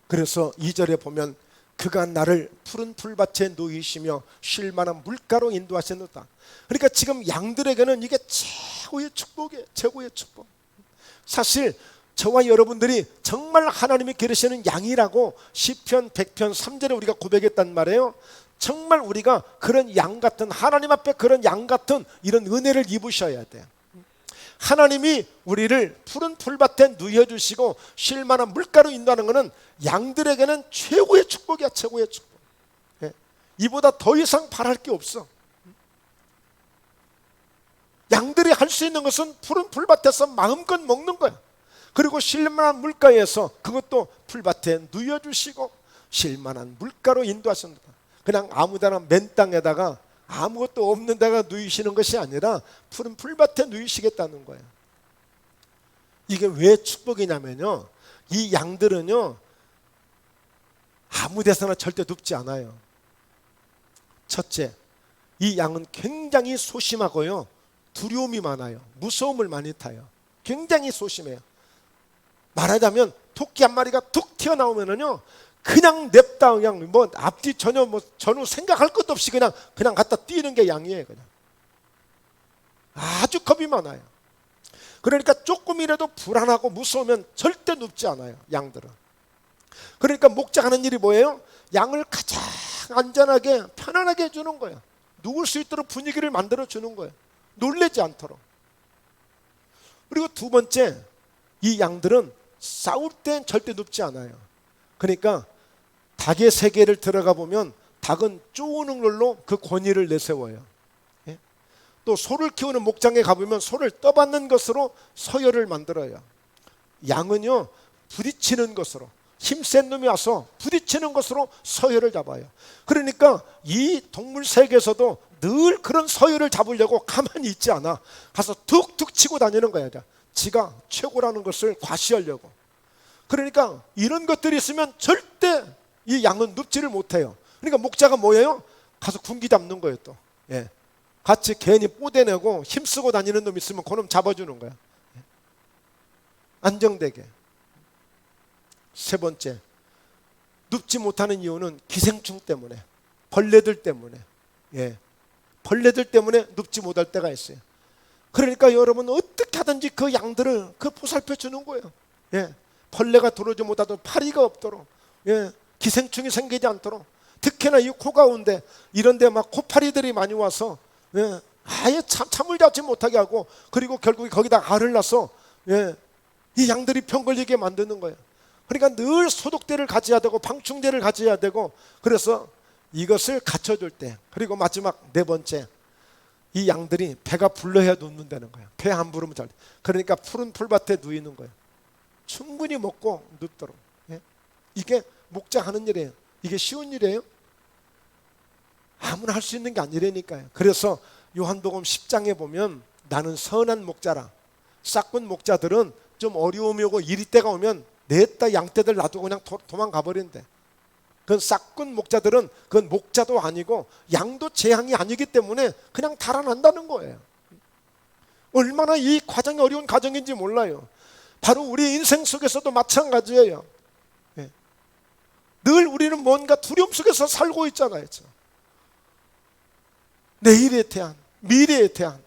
그래서 2절에 보면 그가 나를 푸른 풀밭에 누이시며 쉴 만한 물가로 인도하셨노라. 그러니까 지금 양들에게는 이게 최고의 축복이에요. 최고의 축복. 사실 저와 여러분들이 정말 하나님이 기르시는 양이라고 시편 100편 3절에 우리가 고백했단 말이에요. 정말 우리가 그런 양 같은, 하나님 앞에 그런 양 같은 이런 은혜를 입으셔야 돼요. 하나님이 우리를 푸른 풀밭에 누여주시고 쉴만한 물가로 인도하는 것은 양들에게는 최고의 축복이야. 최고의 축복. 예. 이보다 더 이상 바랄 게 없어. 양들이 할 수 있는 것은 푸른 풀밭에서 마음껏 먹는 거야. 그리고 쉴만한 물가에서 그것도 풀밭에 누여주시고 쉴만한 물가로 인도하신다. 그냥 아무데나 맨 땅에다가 아무것도 없는 데가 누이시는 것이 아니라 푸른 풀밭에 누이시겠다는 거예요. 이게 왜 축복이냐면요, 이 양들은요 아무 데서나 절대 눕지 않아요. 첫째, 이 양은 굉장히 소심하고요, 두려움이 많아요. 무서움을 많이 타요. 굉장히 소심해요. 말하자면 토끼 한 마리가 툭 튀어나오면은요 그냥 냅다 그냥 뭐 앞뒤 전혀 뭐 전후 생각할 것도 없이 그냥 갖다 뛰는 게 양이에요. 그냥 아주 겁이 많아요. 그러니까 조금이라도 불안하고 무서우면 절대 눕지 않아요. 양들은. 그러니까 목자가 하는 일이 뭐예요? 양을 가장 안전하게 편안하게 해주는 거예요. 누울 수 있도록 분위기를 만들어 주는 거예요. 놀라지 않도록. 그리고 두 번째, 이 양들은 싸울 땐 절대 눕지 않아요. 그러니까 닭의 세계를 들어가 보면 닭은 쪼우는 걸로 그 권위를 내세워요. 예? 또 소를 키우는 목장에 가보면 소를 떠받는 것으로 서열을 만들어요. 양은요 부딪히는 것으로, 힘센 놈이 와서 부딪히는 것으로 서열을 잡아요. 그러니까 이 동물 세계에서도 늘 그런 서열을 잡으려고 가만히 있지 않아. 가서 툭툭 치고 다니는 거야. 지가 최고라는 것을 과시하려고. 그러니까 이런 것들이 있으면 절대 이 양은 눕지를 못해요. 그러니까 목자가 뭐예요? 가서 군기 잡는 거예요. 또 예. 같이 괜히 뽀대내고 힘쓰고 다니는 놈 있으면 그놈 잡아주는 거야. 예. 안정되게. 세 번째, 눕지 못하는 이유는 기생충 때문에, 벌레들 때문에. 예. 벌레들 때문에 눕지 못할 때가 있어요. 그러니까 여러분 어떻게 하든지 그 양들을 보살펴 주는 거예요. 예. 벌레가 들어오지 못하도록, 파리가 없도록, 예, 기생충이 생기지 않도록. 특히나 이 코 가운데 이런 데 막 코파리들이 많이 와서, 예, 아예 잠을 자지 못하게 하고, 그리고 결국에 거기다 알을 낳아서 이 양들이 병 걸리게 만드는 거예요. 그러니까 늘 소독대를 가져야 되고 방충제를 가져야 되고, 그래서 이것을 갖춰줄 때, 그리고 마지막 네 번째, 이 양들이 배가 불러야 눕는다는 거예요. 배 안 부르면 잘 돼. 그러니까 푸른 풀밭에 누이는 거예요. 충분히 먹고 눕도록. 이게 목자 하는 일이에요. 이게 쉬운 일이에요? 아무나 할 수 있는 게 아니라니까요. 그래서 요한복음 10장에 보면 나는 선한 목자라. 싹군 목자들은 좀 어려움이 오고 이리 때가 오면 넷다 양떼들 놔두고 그냥 도망가 버린대. 그건 싹군 목자들은 그건 목자도 아니고 양도 재앙이 아니기 때문에 그냥 달아난다는 거예요. 얼마나 이 과정이 어려운 과정인지 몰라요. 바로 우리 인생 속에서도 마찬가지예요. 늘 우리는 뭔가 두려움 속에서 살고 있잖아요. 내일에 대한, 미래에 대한,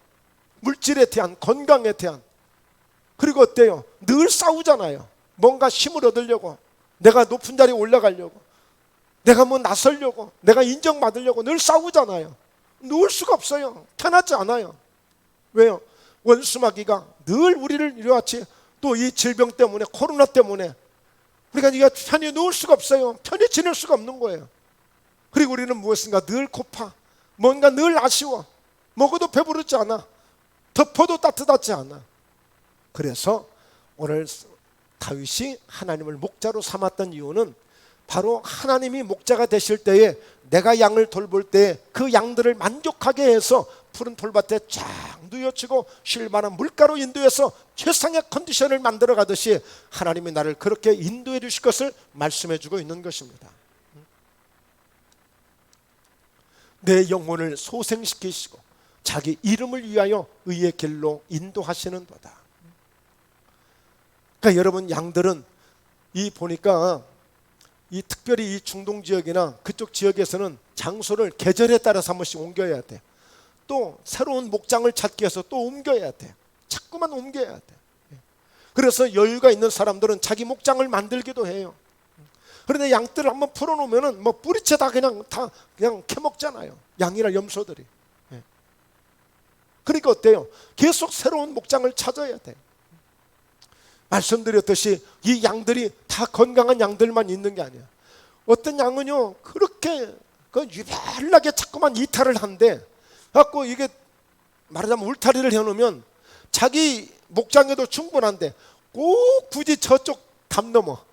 물질에 대한, 건강에 대한. 그리고 어때요? 늘 싸우잖아요. 뭔가 힘을 얻으려고, 내가 높은 자리에 올라가려고, 내가 뭐 나서려고, 내가 인정받으려고 늘 싸우잖아요. 놓을 수가 없어요. 편하지 않아요. 왜요? 원수마귀가 늘 우리를 이렇게, 또 이 질병 때문에, 코로나 때문에 우리가 이거 편히 놓을 수가 없어요. 편히 지낼 수가 없는 거예요. 그리고 우리는 무엇인가 늘 고파, 뭔가 늘 아쉬워, 먹어도 배부르지 않아, 덮어도 따뜻하지 않아. 그래서 오늘 다윗이 하나님을 목자로 삼았던 이유는 바로 하나님이 목자가 되실 때에 내가 양을 돌볼 때 그 양들을 만족하게 해서 푸른 풀밭에 쫙 누여치고 쉴 만한 물가로 인도해서 최상의 컨디션을 만들어 가듯이 하나님이 나를 그렇게 인도해 주실 것을 말씀해 주고 있는 것입니다. 내 영혼을 소생시키시고 자기 이름을 위하여 의의 길로 인도하시는 도다. 그러니까 여러분, 양들은 이 보니까 이 특별히 이 중동 지역이나 그쪽 지역에서는 장소를 계절에 따라서 한 번씩 옮겨야 돼. 또 새로운 목장을 찾기 위해서 또 옮겨야 돼. 자꾸만 옮겨야 돼. 그래서 여유가 있는 사람들은 자기 목장을 만들기도 해요. 그런데 양들을 한번 풀어놓으면은 뭐 뿌리채 다 그냥 캐먹잖아요. 양이나 염소들이. 그러니까 어때요? 계속 새로운 목장을 찾아야 돼. 말씀드렸듯이 이 양들이 다 건강한 양들만 있는 게 아니야. 어떤 양은요 그렇게 유별나게 자꾸만 이탈을 한대. 갖고 이게 말하자면 울타리를 해놓으면 자기 목장에도 충분한데 꼭 굳이 저쪽 담 넘어,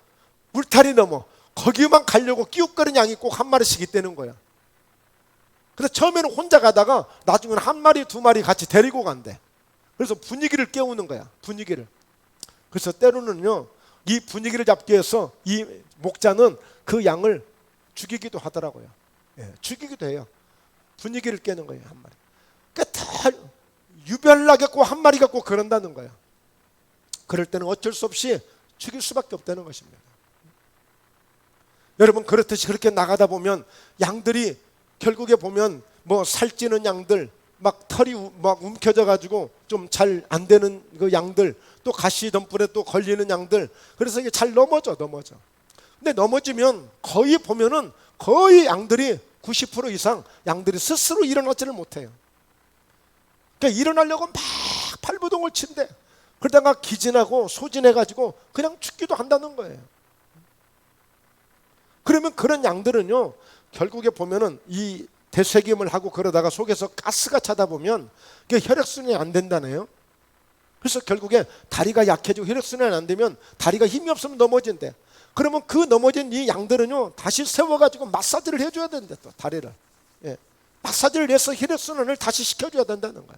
울타리 넘어 거기만 가려고 끼웃거리는 양이 꼭 한 마리씩 있다는 거야. 그래서 처음에는 혼자 가다가 나중에는 한 마리 두 마리 같이 데리고 간대. 그래서 분위기를 깨우는 거야. 분위기를. 그래서 때로는요 이 분위기를 잡기 위해서 이 목자는 그 양을 죽이기도 하더라고요. 죽이기도 해요. 분위기를 깨는 거예요. 한 마리. 그러니까 다 유별나게 꼭 한 마리 갖고 그런다는 거예요. 그럴 때는 어쩔 수 없이 죽일 수밖에 없다는 것입니다. 여러분, 그렇듯이 그렇게 나가다 보면 양들이 결국에 보면 뭐 살찌는 양들, 막 털이 막 움켜져 가지고 좀 잘 안 되는 그 양들, 또 가시 덤불에 또 걸리는 양들, 그래서 이게 잘 넘어져. 근데 넘어지면 거의 보면은 거의 양들이 90% 이상 양들이 스스로 일어나지를 못해요. 그러니까 일어나려고 막 발버둥을 친대. 그러다가 기진하고 소진해가지고 그냥 죽기도 한다는 거예요. 그러면 그런 양들은요 결국에 보면은 이 대쇠김을 하고 그러다가 속에서 가스가 차다 보면 그게 혈액순환이 안 된다네요. 그래서 결국에 다리가 약해지고 혈액순환이 안 되면 다리가 힘이 없으면 넘어진대. 그러면 그 넘어진 이 양들은요 다시 세워가지고 마사지를 해줘야 된대. 또 다리를 마사지를 해서 혈액순환을 다시 시켜줘야 된다는 거야.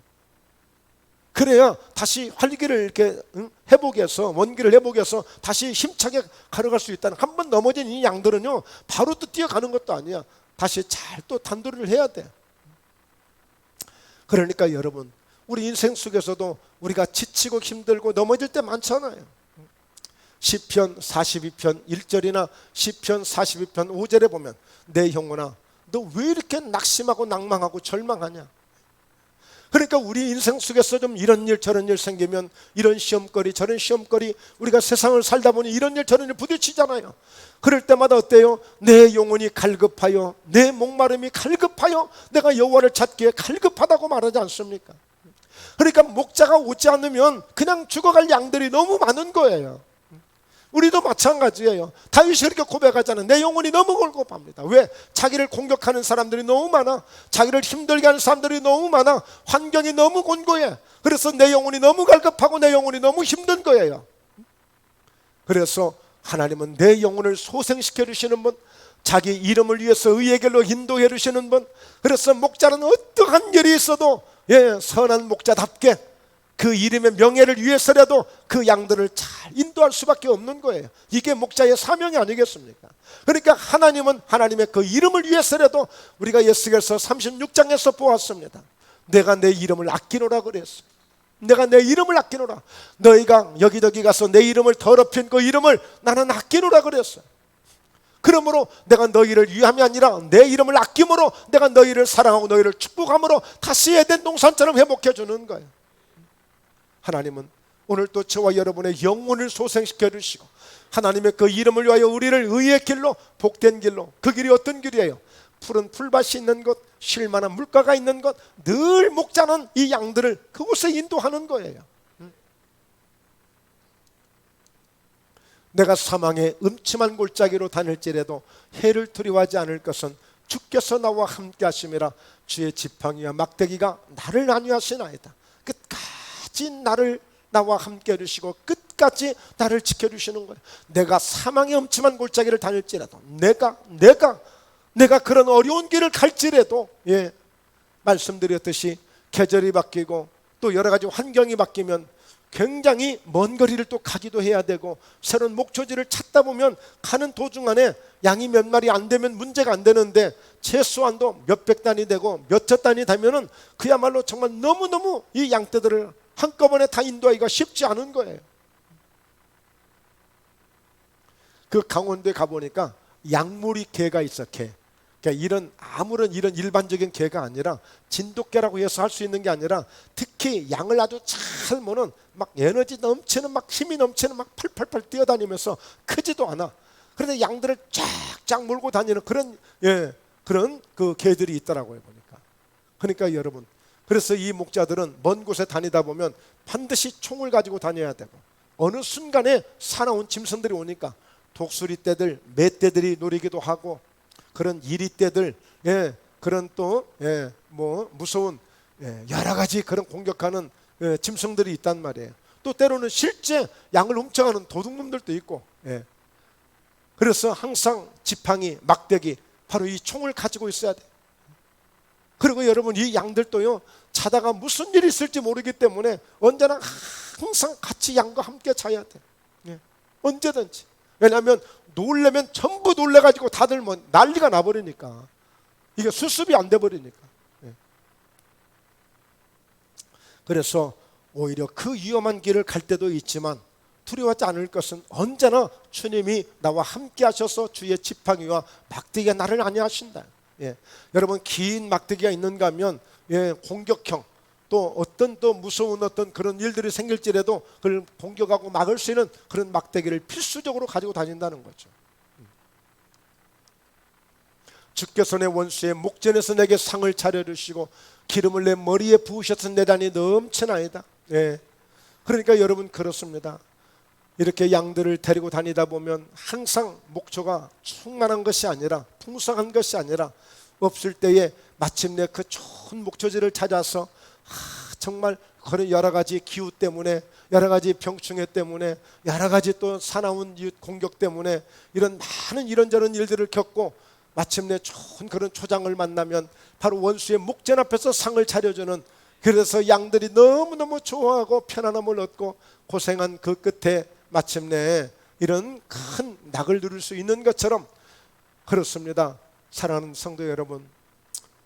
그래야 다시 활기를 이렇게 회복해서 원기를 회복해서 다시 힘차게 걸어갈 수 있다는. 한번 넘어진 이 양들은요 바로 또 뛰어가는 것도 아니야. 다시 잘 또 단도리를 해야 돼. 그러니까 여러분, 우리 인생 속에서도 우리가 지치고 힘들고 넘어질 때 많잖아요. 시편 42편 1절이나 시편 42편 5절에 보면 내 영혼아 너 왜 이렇게 낙심하고 낭망하고 절망하냐. 그러니까 우리 인생 속에서 좀 이런 일 저런 일 생기면 이런 시험거리 저런 시험거리, 우리가 세상을 살다 보니 이런 일 저런 일 부딪히잖아요. 그럴 때마다 어때요? 내 영혼이 갈급하여, 내 목마름이 갈급하여 내가 여호와를 찾기에 갈급하다고 말하지 않습니까? 그러니까 목자가 오지 않으면 그냥 죽어갈 양들이 너무 많은 거예요. 우리도 마찬가지예요. 다윗이 그렇게 고백하잖아요. 내 영혼이 너무 골급합니다. 왜? 자기를 공격하는 사람들이 너무 많아. 자기를 힘들게 하는 사람들이 너무 많아. 환경이 너무 곤고해. 그래서 내 영혼이 너무 갈급하고 내 영혼이 너무 힘든 거예요. 그래서 하나님은 내 영혼을 소생시켜 주시는 분, 자기 이름을 위해서 의의 길로 인도해 주시는 분. 그래서 목자는 어떠한 일이 있어도 선한 목자답게 그 이름의 명예를 위해서라도 그 양들을 잘 인도할 수밖에 없는 거예요. 이게 목자의 사명이 아니겠습니까? 그러니까 하나님은 하나님의 그 이름을 위해서라도, 우리가 예수께서 36장에서 보았습니다. 내가 내 이름을 아끼노라 그랬어요. 내가 내 이름을 아끼노라. 너희가 여기저기 가서 내 이름을 더럽힌 그 이름을 나는 아끼노라 그랬어요. 그러므로 내가 너희를 위함이 아니라 내 이름을 아낌으로 내가 너희를 사랑하고 너희를 축복함으로 다시 에덴 동산처럼 회복해 주는 거예요. 하나님은 오늘 또 저와 여러분의 영혼을 소생시켜 주시고, 하나님의 그 이름을 위하여 우리를 의의 길로, 복된 길로, 그 길이 어떤 길이에요? 푸른 풀밭이 있는 곳, 쉴만한 물가가 있는 곳, 늘 목자는 이 양들을 그곳에 인도하는 거예요. 내가 사망의 음침한 골짜기로 다닐지라도 해를 두려워하지 않을 것은 주께서 나와 함께 하심이라. 주의 지팡이와 막대기가 나를 안위하시나이다. 끝까지 나를 나와 함께 해주시고 끝까지 나를 지켜주시는 거예요. 내가 사망의 음침한 골짜기를 다닐지라도, 내가 그런 어려운 길을 갈지라도, 말씀드렸듯이 계절이 바뀌고 또 여러 가지 환경이 바뀌면 굉장히 먼 거리를 또 가기도 해야 되고, 새로운 목초지를 찾다 보면 가는 도중 안에 양이 몇 마리 안 되면 문제가 안 되는데, 최소한도 몇백 단이 되고 몇천 단이 되면은 그야말로 정말 너무너무 이 양떼들을 한꺼번에 다 인도하기가 쉽지 않은 거예요. 그 강원도에 가보니까 양무리 개가 있어. 개. 그러니까 이런 아무런 이런 일반적인 개가 아니라 진돗개라고 해서 할 수 있는 게 아니라, 특히 양을 아주 잘 모는 막 에너지 넘치는, 막 힘이 넘치는, 막 팔팔팔 뛰어다니면서 크지도 않아. 그런데 양들을 쫙쫙 몰고 다니는 그런 그런 그 개들이 있더라고요, 보니까. 그러니까 여러분, 그래서 이 목자들은 먼 곳에 다니다 보면 반드시 총을 가지고 다녀야 되고, 어느 순간에 사나운 짐승들이 오니까 독수리 떼들, 멧돼들이 노리기도 하고, 그런 이리떼들, 그런 또 뭐 무서운 여러 가지 그런 공격하는 짐승들이 있단 말이에요. 또 때로는 실제 양을 훔쳐가는 도둑놈들도 있고, 그래서 항상 지팡이, 막대기, 바로 이 총을 가지고 있어야 돼. 그리고 여러분, 이 양들도요, 자다가 무슨 일이 있을지 모르기 때문에 언제나 항상 같이 양과 함께 자야 돼. 언제든지. 왜냐하면 놀래면 전부 놀래가지고 다들 뭐 난리가 나버리니까, 이게 수습이 안 돼버리니까. 그래서 오히려 그 위험한 길을 갈 때도 있지만 두려워하지 않을 것은, 언제나 주님이 나와 함께 하셔서 주의 지팡이와 막대기가 나를 안위하신다. 여러분, 긴 막대기가 있는가 하면 공격형, 또 어떤 또 무서운 어떤 그런 일들이 생길지라도 그걸 공격하고 막을 수 있는 그런 막대기를 필수적으로 가지고 다닌다는 거죠. 주께서 내 원수의 목전에서 내게 상을 차려주시고 기름을 내 머리에 부으셔서 내 잔이 넘치나이다. 그러니까 여러분, 그렇습니다. 이렇게 양들을 데리고 다니다 보면 항상 목초가 충만한 것이 아니라, 풍성한 것이 아니라, 없을 때에 마침내 그 좋은 목초지를 찾아서 정말 그런 여러 가지 기후 때문에, 여러 가지 병충해 때문에, 여러 가지 또 사나운 공격 때문에 이런 많은 이런저런 일들을 겪고 마침내 좋은 그런 초장을 만나면 바로 원수의 목전 앞에서 상을 차려주는, 그래서 양들이 너무너무 좋아하고 편안함을 얻고 고생한 그 끝에 마침내 이런 큰 낙을 누릴 수 있는 것처럼, 그렇습니다. 사랑하는 성도 여러분,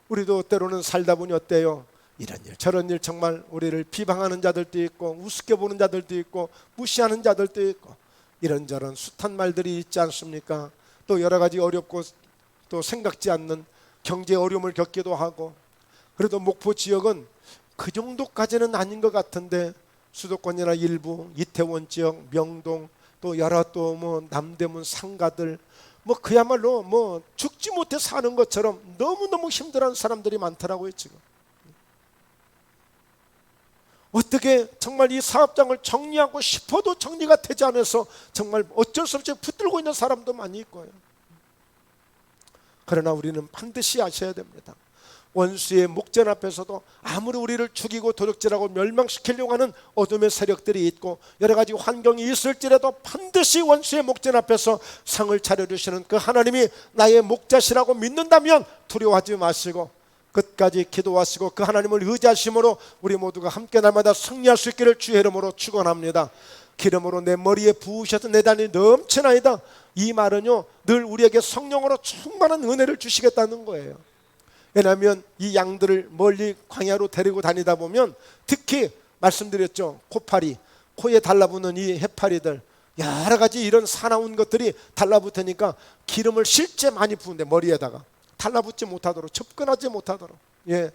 우리도 때로는 살다 보니 어때요? 이런 일 저런 일, 정말 우리를 비방하는 자들도 있고 우습게 보는 자들도 있고 무시하는 자들도 있고 이런저런 숱한 말들이 있지 않습니까? 또 여러 가지 어렵고 또 생각지 않는 경제 어려움을 겪기도 하고. 그래도 목포 지역은 그 정도까지는 아닌 것 같은데 수도권이나 일부 이태원 지역, 명동, 또 여러 또 뭐 남대문 상가들 뭐 그야말로 뭐 죽지 못해 사는 것처럼 너무너무 힘들어하는 사람들이 많더라고요 지금. 어떻게 정말 이 사업장을 정리하고 싶어도 정리가 되지 않아서 정말 어쩔 수 없이 붙들고 있는 사람도 많이 있고요. 그러나 우리는 반드시 아셔야 됩니다. 원수의 목전 앞에서도 아무리 우리를 죽이고 도둑질하고 멸망시키려고 하는 어둠의 세력들이 있고 여러 가지 환경이 있을지라도 반드시 원수의 목전 앞에서 상을 차려주시는 그 하나님이 나의 목자시라고 믿는다면 두려워하지 마시고 끝까지 기도하시고 그 하나님을 의지하심으로 우리 모두가 함께 날마다 승리할 수 있기를 주의 이름으로 축원합니다. 기름으로 내 머리에 부으셔서 내 단이 넘치나이다. 이 말은요 늘 우리에게 성령으로 충만한 은혜를 주시겠다는 거예요. 왜냐하면 이 양들을 멀리 광야로 데리고 다니다 보면 특히 말씀드렸죠, 코파리, 코에 달라붙는 이 해파리들 여러 가지 이런 사나운 것들이 달라붙으니까 기름을 실제 많이 부은데 머리에다가 달라붙지 못하도록, 접근하지 못하도록, 예,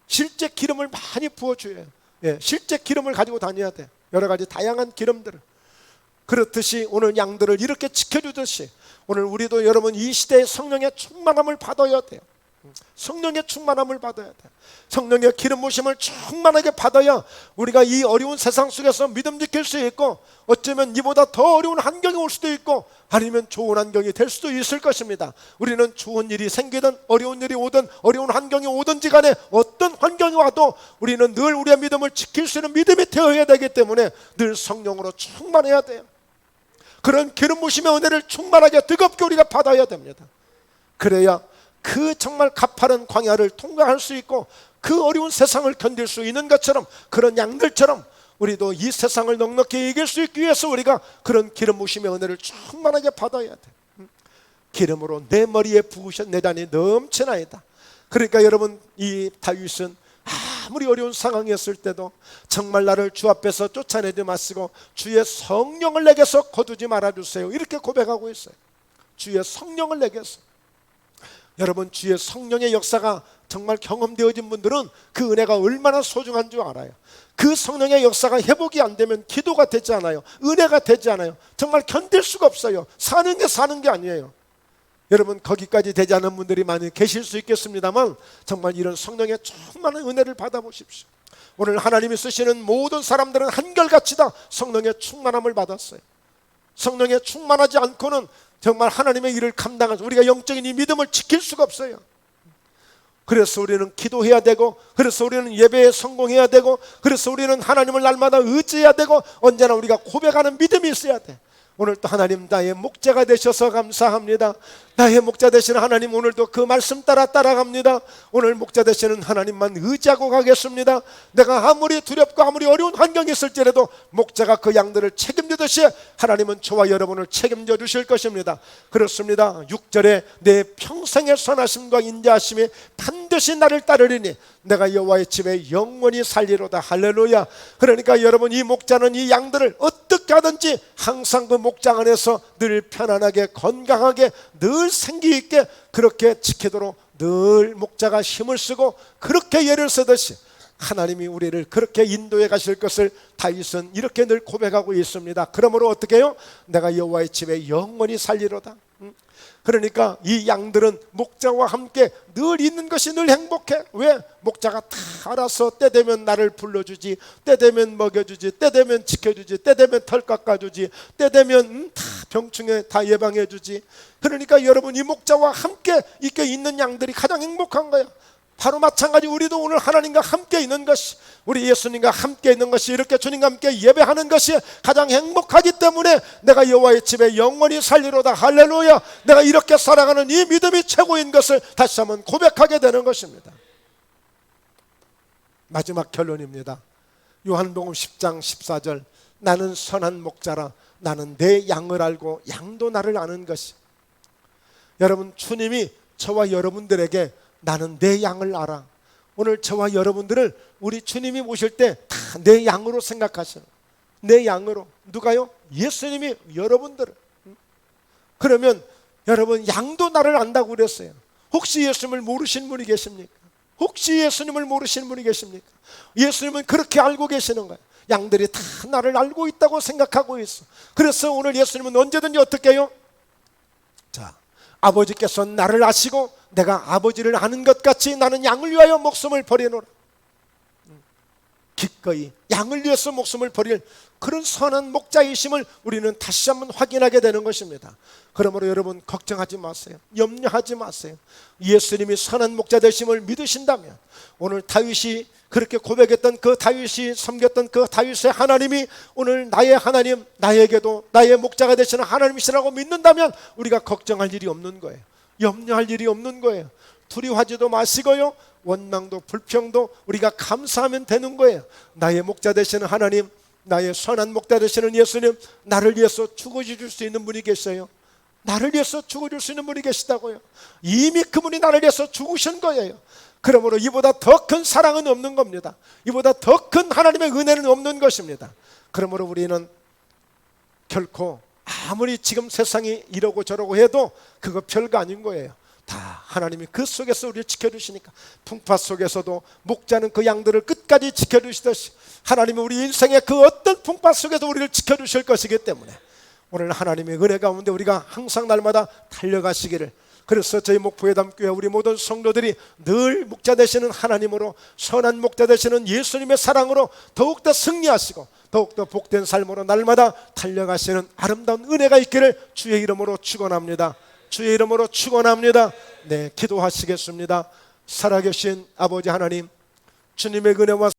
실제 기름을 많이 부어줘요. 예, 실제 기름을 가지고 다녀야 돼. 여러 가지 다양한 기름들을. 그렇듯이 오늘 양들을 이렇게 지켜주듯이 오늘 우리도 여러분 이 시대의 성령의 충만함을 받아야 돼요. 성령의 충만함을 받아야 돼. 성령의 기름 부으심을 충만하게 받아야 우리가 이 어려운 세상 속에서 믿음 지킬 수 있고 어쩌면 이보다 더 어려운 환경이 올 수도 있고 아니면 좋은 환경이 될 수도 있을 것입니다. 우리는 좋은 일이 생기든 어려운 일이 오든 어려운 환경이 오든지 간에 어떤 환경이 와도 우리는 늘 우리의 믿음을 지킬 수 있는 믿음이 되어야 되기 때문에 늘 성령으로 충만해야 돼요. 그런 기름 부으심의 은혜를 충만하게 뜨겁게 우리가 받아야 됩니다. 그래야 그 정말 가파른 광야를 통과할 수 있고 그 어려운 세상을 견딜 수 있는 것처럼 그런 양들처럼 우리도 이 세상을 넉넉히 이길 수 있기 위해서 우리가 그런 기름 부으심의 은혜를 충만하게 받아야 돼. 기름으로 내 머리에 부으셔 내 단이 넘치나이다. 그러니까 여러분 이 다윗은 아무리 어려운 상황이었을 때도 정말 나를 주 앞에서 쫓아내지 마시고 주의 성령을 내게서 거두지 말아주세요 이렇게 고백하고 있어요. 주의 성령을 내게서. 여러분 주의 성령의 역사가 정말 경험되어진 분들은 그 은혜가 얼마나 소중한 줄 알아요. 그 성령의 역사가 회복이 안 되면 기도가 되지 않아요. 은혜가 되지 않아요. 정말 견딜 수가 없어요. 사는 게 아니에요. 여러분 거기까지 되지 않은 분들이 많이 계실 수 있겠습니다만 정말 이런 성령의 충만한 은혜를 받아보십시오. 오늘 하나님이 쓰시는 모든 사람들은 한결같이 다 성령의 충만함을 받았어요. 성령에 충만하지 않고는 정말 하나님의 일을 감당하면서 우리가 영적인 이 믿음을 지킬 수가 없어요. 그래서 우리는 기도해야 되고 그래서 우리는 예배에 성공해야 되고 그래서 우리는 하나님을 날마다 의지해야 되고 언제나 우리가 고백하는 믿음이 있어야 돼. 오늘 또 하나님 나의 목자가 되셔서 감사합니다. 나의 목자 되시는 하나님 오늘도 그 말씀 따라갑니다. 오늘 목자 되시는 하나님만 의지하고 가겠습니다. 내가 아무리 두렵고 아무리 어려운 환경이 있을지라도 목자가 그 양들을 책임지듯이 하나님은 저와 여러분을 책임져 주실 것입니다. 그렇습니다. 6절에 내 평생의 선하심과 인자하심이 반드시 나를 따르리니 내가 여호와의 집에 영원히 살리로다. 할렐루야. 그러니까 여러분 이 목자는 이 양들을 어떻게 하든지 항상 그 목장 안에서 늘 편안하게 건강하게 늘 생기 있게 그렇게 지키도록 늘 목자가 힘을 쓰고 그렇게 예를 쓰듯이 하나님이 우리를 그렇게 인도해 가실 것을 다윗은 이렇게 늘 고백하고 있습니다. 그러므로 어떻게 해요? 내가 여호와의 집에 영원히 살리로다. 그러니까 이 양들은 목자와 함께 늘 있는 것이 늘 행복해. 왜? 목자가 다 알아서 때 되면 나를 불러주지, 때 되면 먹여주지, 때 되면 지켜주지, 때 되면 털 깎아주지, 때 되면 다 병충해 다 예방해주지. 그러니까 여러분 이 목자와 함께 이렇게 있는 양들이 가장 행복한 거야. 바로 마찬가지 우리도 오늘 하나님과 함께 있는 것이 우리 예수님과 함께 있는 것이 이렇게 주님과 함께 예배하는 것이 가장 행복하기 때문에 내가 여호와의 집에 영원히 살리로다. 할렐루야. 내가 이렇게 살아가는 이 믿음이 최고인 것을 다시 한번 고백하게 되는 것입니다. 마지막 결론입니다. 요한복음 10장 14절 나는 선한 목자라 나는 내 양을 알고 양도 나를 아는 것이. 여러분 주님이 저와 여러분들에게 나는 내 양을 알아. 오늘 저와 여러분들을 우리 주님이 모실 때 다 내 양으로 생각하셔. 내 양으로. 누가요? 예수님이 여러분들을. 그러면 여러분 양도 나를 안다고 그랬어요. 혹시 예수님을 모르신 분이 계십니까? 혹시 예수님을 모르시는 분이 계십니까? 예수님은 그렇게 알고 계시는 거예요. 양들이 다 나를 알고 있다고 생각하고 있어. 그래서 오늘 예수님은 언제든지 어떻게 해요? 자, 아버지께서 나를 아시고 내가 아버지를 아는 것 같이 나는 양을 위하여 목숨을 버리노라. 기꺼이 양을 위해서 목숨을 버릴 그런 선한 목자이심을 우리는 다시 한번 확인하게 되는 것입니다. 그러므로 여러분 걱정하지 마세요. 염려하지 마세요. 예수님이 선한 목자 되심을 믿으신다면 오늘 다윗이 그렇게 고백했던 그 다윗이 섬겼던 그 다윗의 하나님이 오늘 나의 하나님, 나에게도 나의 목자가 되시는 하나님이시라고 믿는다면 우리가 걱정할 일이 없는 거예요. 염려할 일이 없는 거예요. 두려워하지도 마시고요, 원망도 불평도 우리가 감사하면 되는 거예요. 나의 목자 되시는 하나님, 나의 선한 목자 되시는 예수님, 나를 위해서 죽어줄 수 있는 분이 계셔요. 나를 위해서 죽어줄 수 있는 분이 계시다고요. 이미 그분이 나를 위해서 죽으신 거예요. 그러므로 이보다 더 큰 사랑은 없는 겁니다. 이보다 더 큰 하나님의 은혜는 없는 것입니다. 그러므로 우리는 결코 아무리 지금 세상이 이러고 저러고 해도 그거 별거 아닌 거예요. 다 하나님이 그 속에서 우리를 지켜주시니까, 풍파 속에서도 목자는 그 양들을 끝까지 지켜주시듯이 하나님이 우리 인생의 그 어떤 풍파 속에서 우리를 지켜주실 것이기 때문에 오늘 하나님의 은혜 가운데 우리가 항상 날마다 달려가시기를, 그래서 저희 목포회담교회 우리 모든 성도들이 늘 목자 되시는 하나님으로, 선한 목자 되시는 예수님의 사랑으로 더욱더 승리하시고 더욱더 복된 삶으로 날마다 달려가시는 아름다운 은혜가 있기를 주의 이름으로 축원합니다. 주의 이름으로 축원합니다. 네, 기도하시겠습니다. 살아계신 아버지 하나님, 주님의 은혜와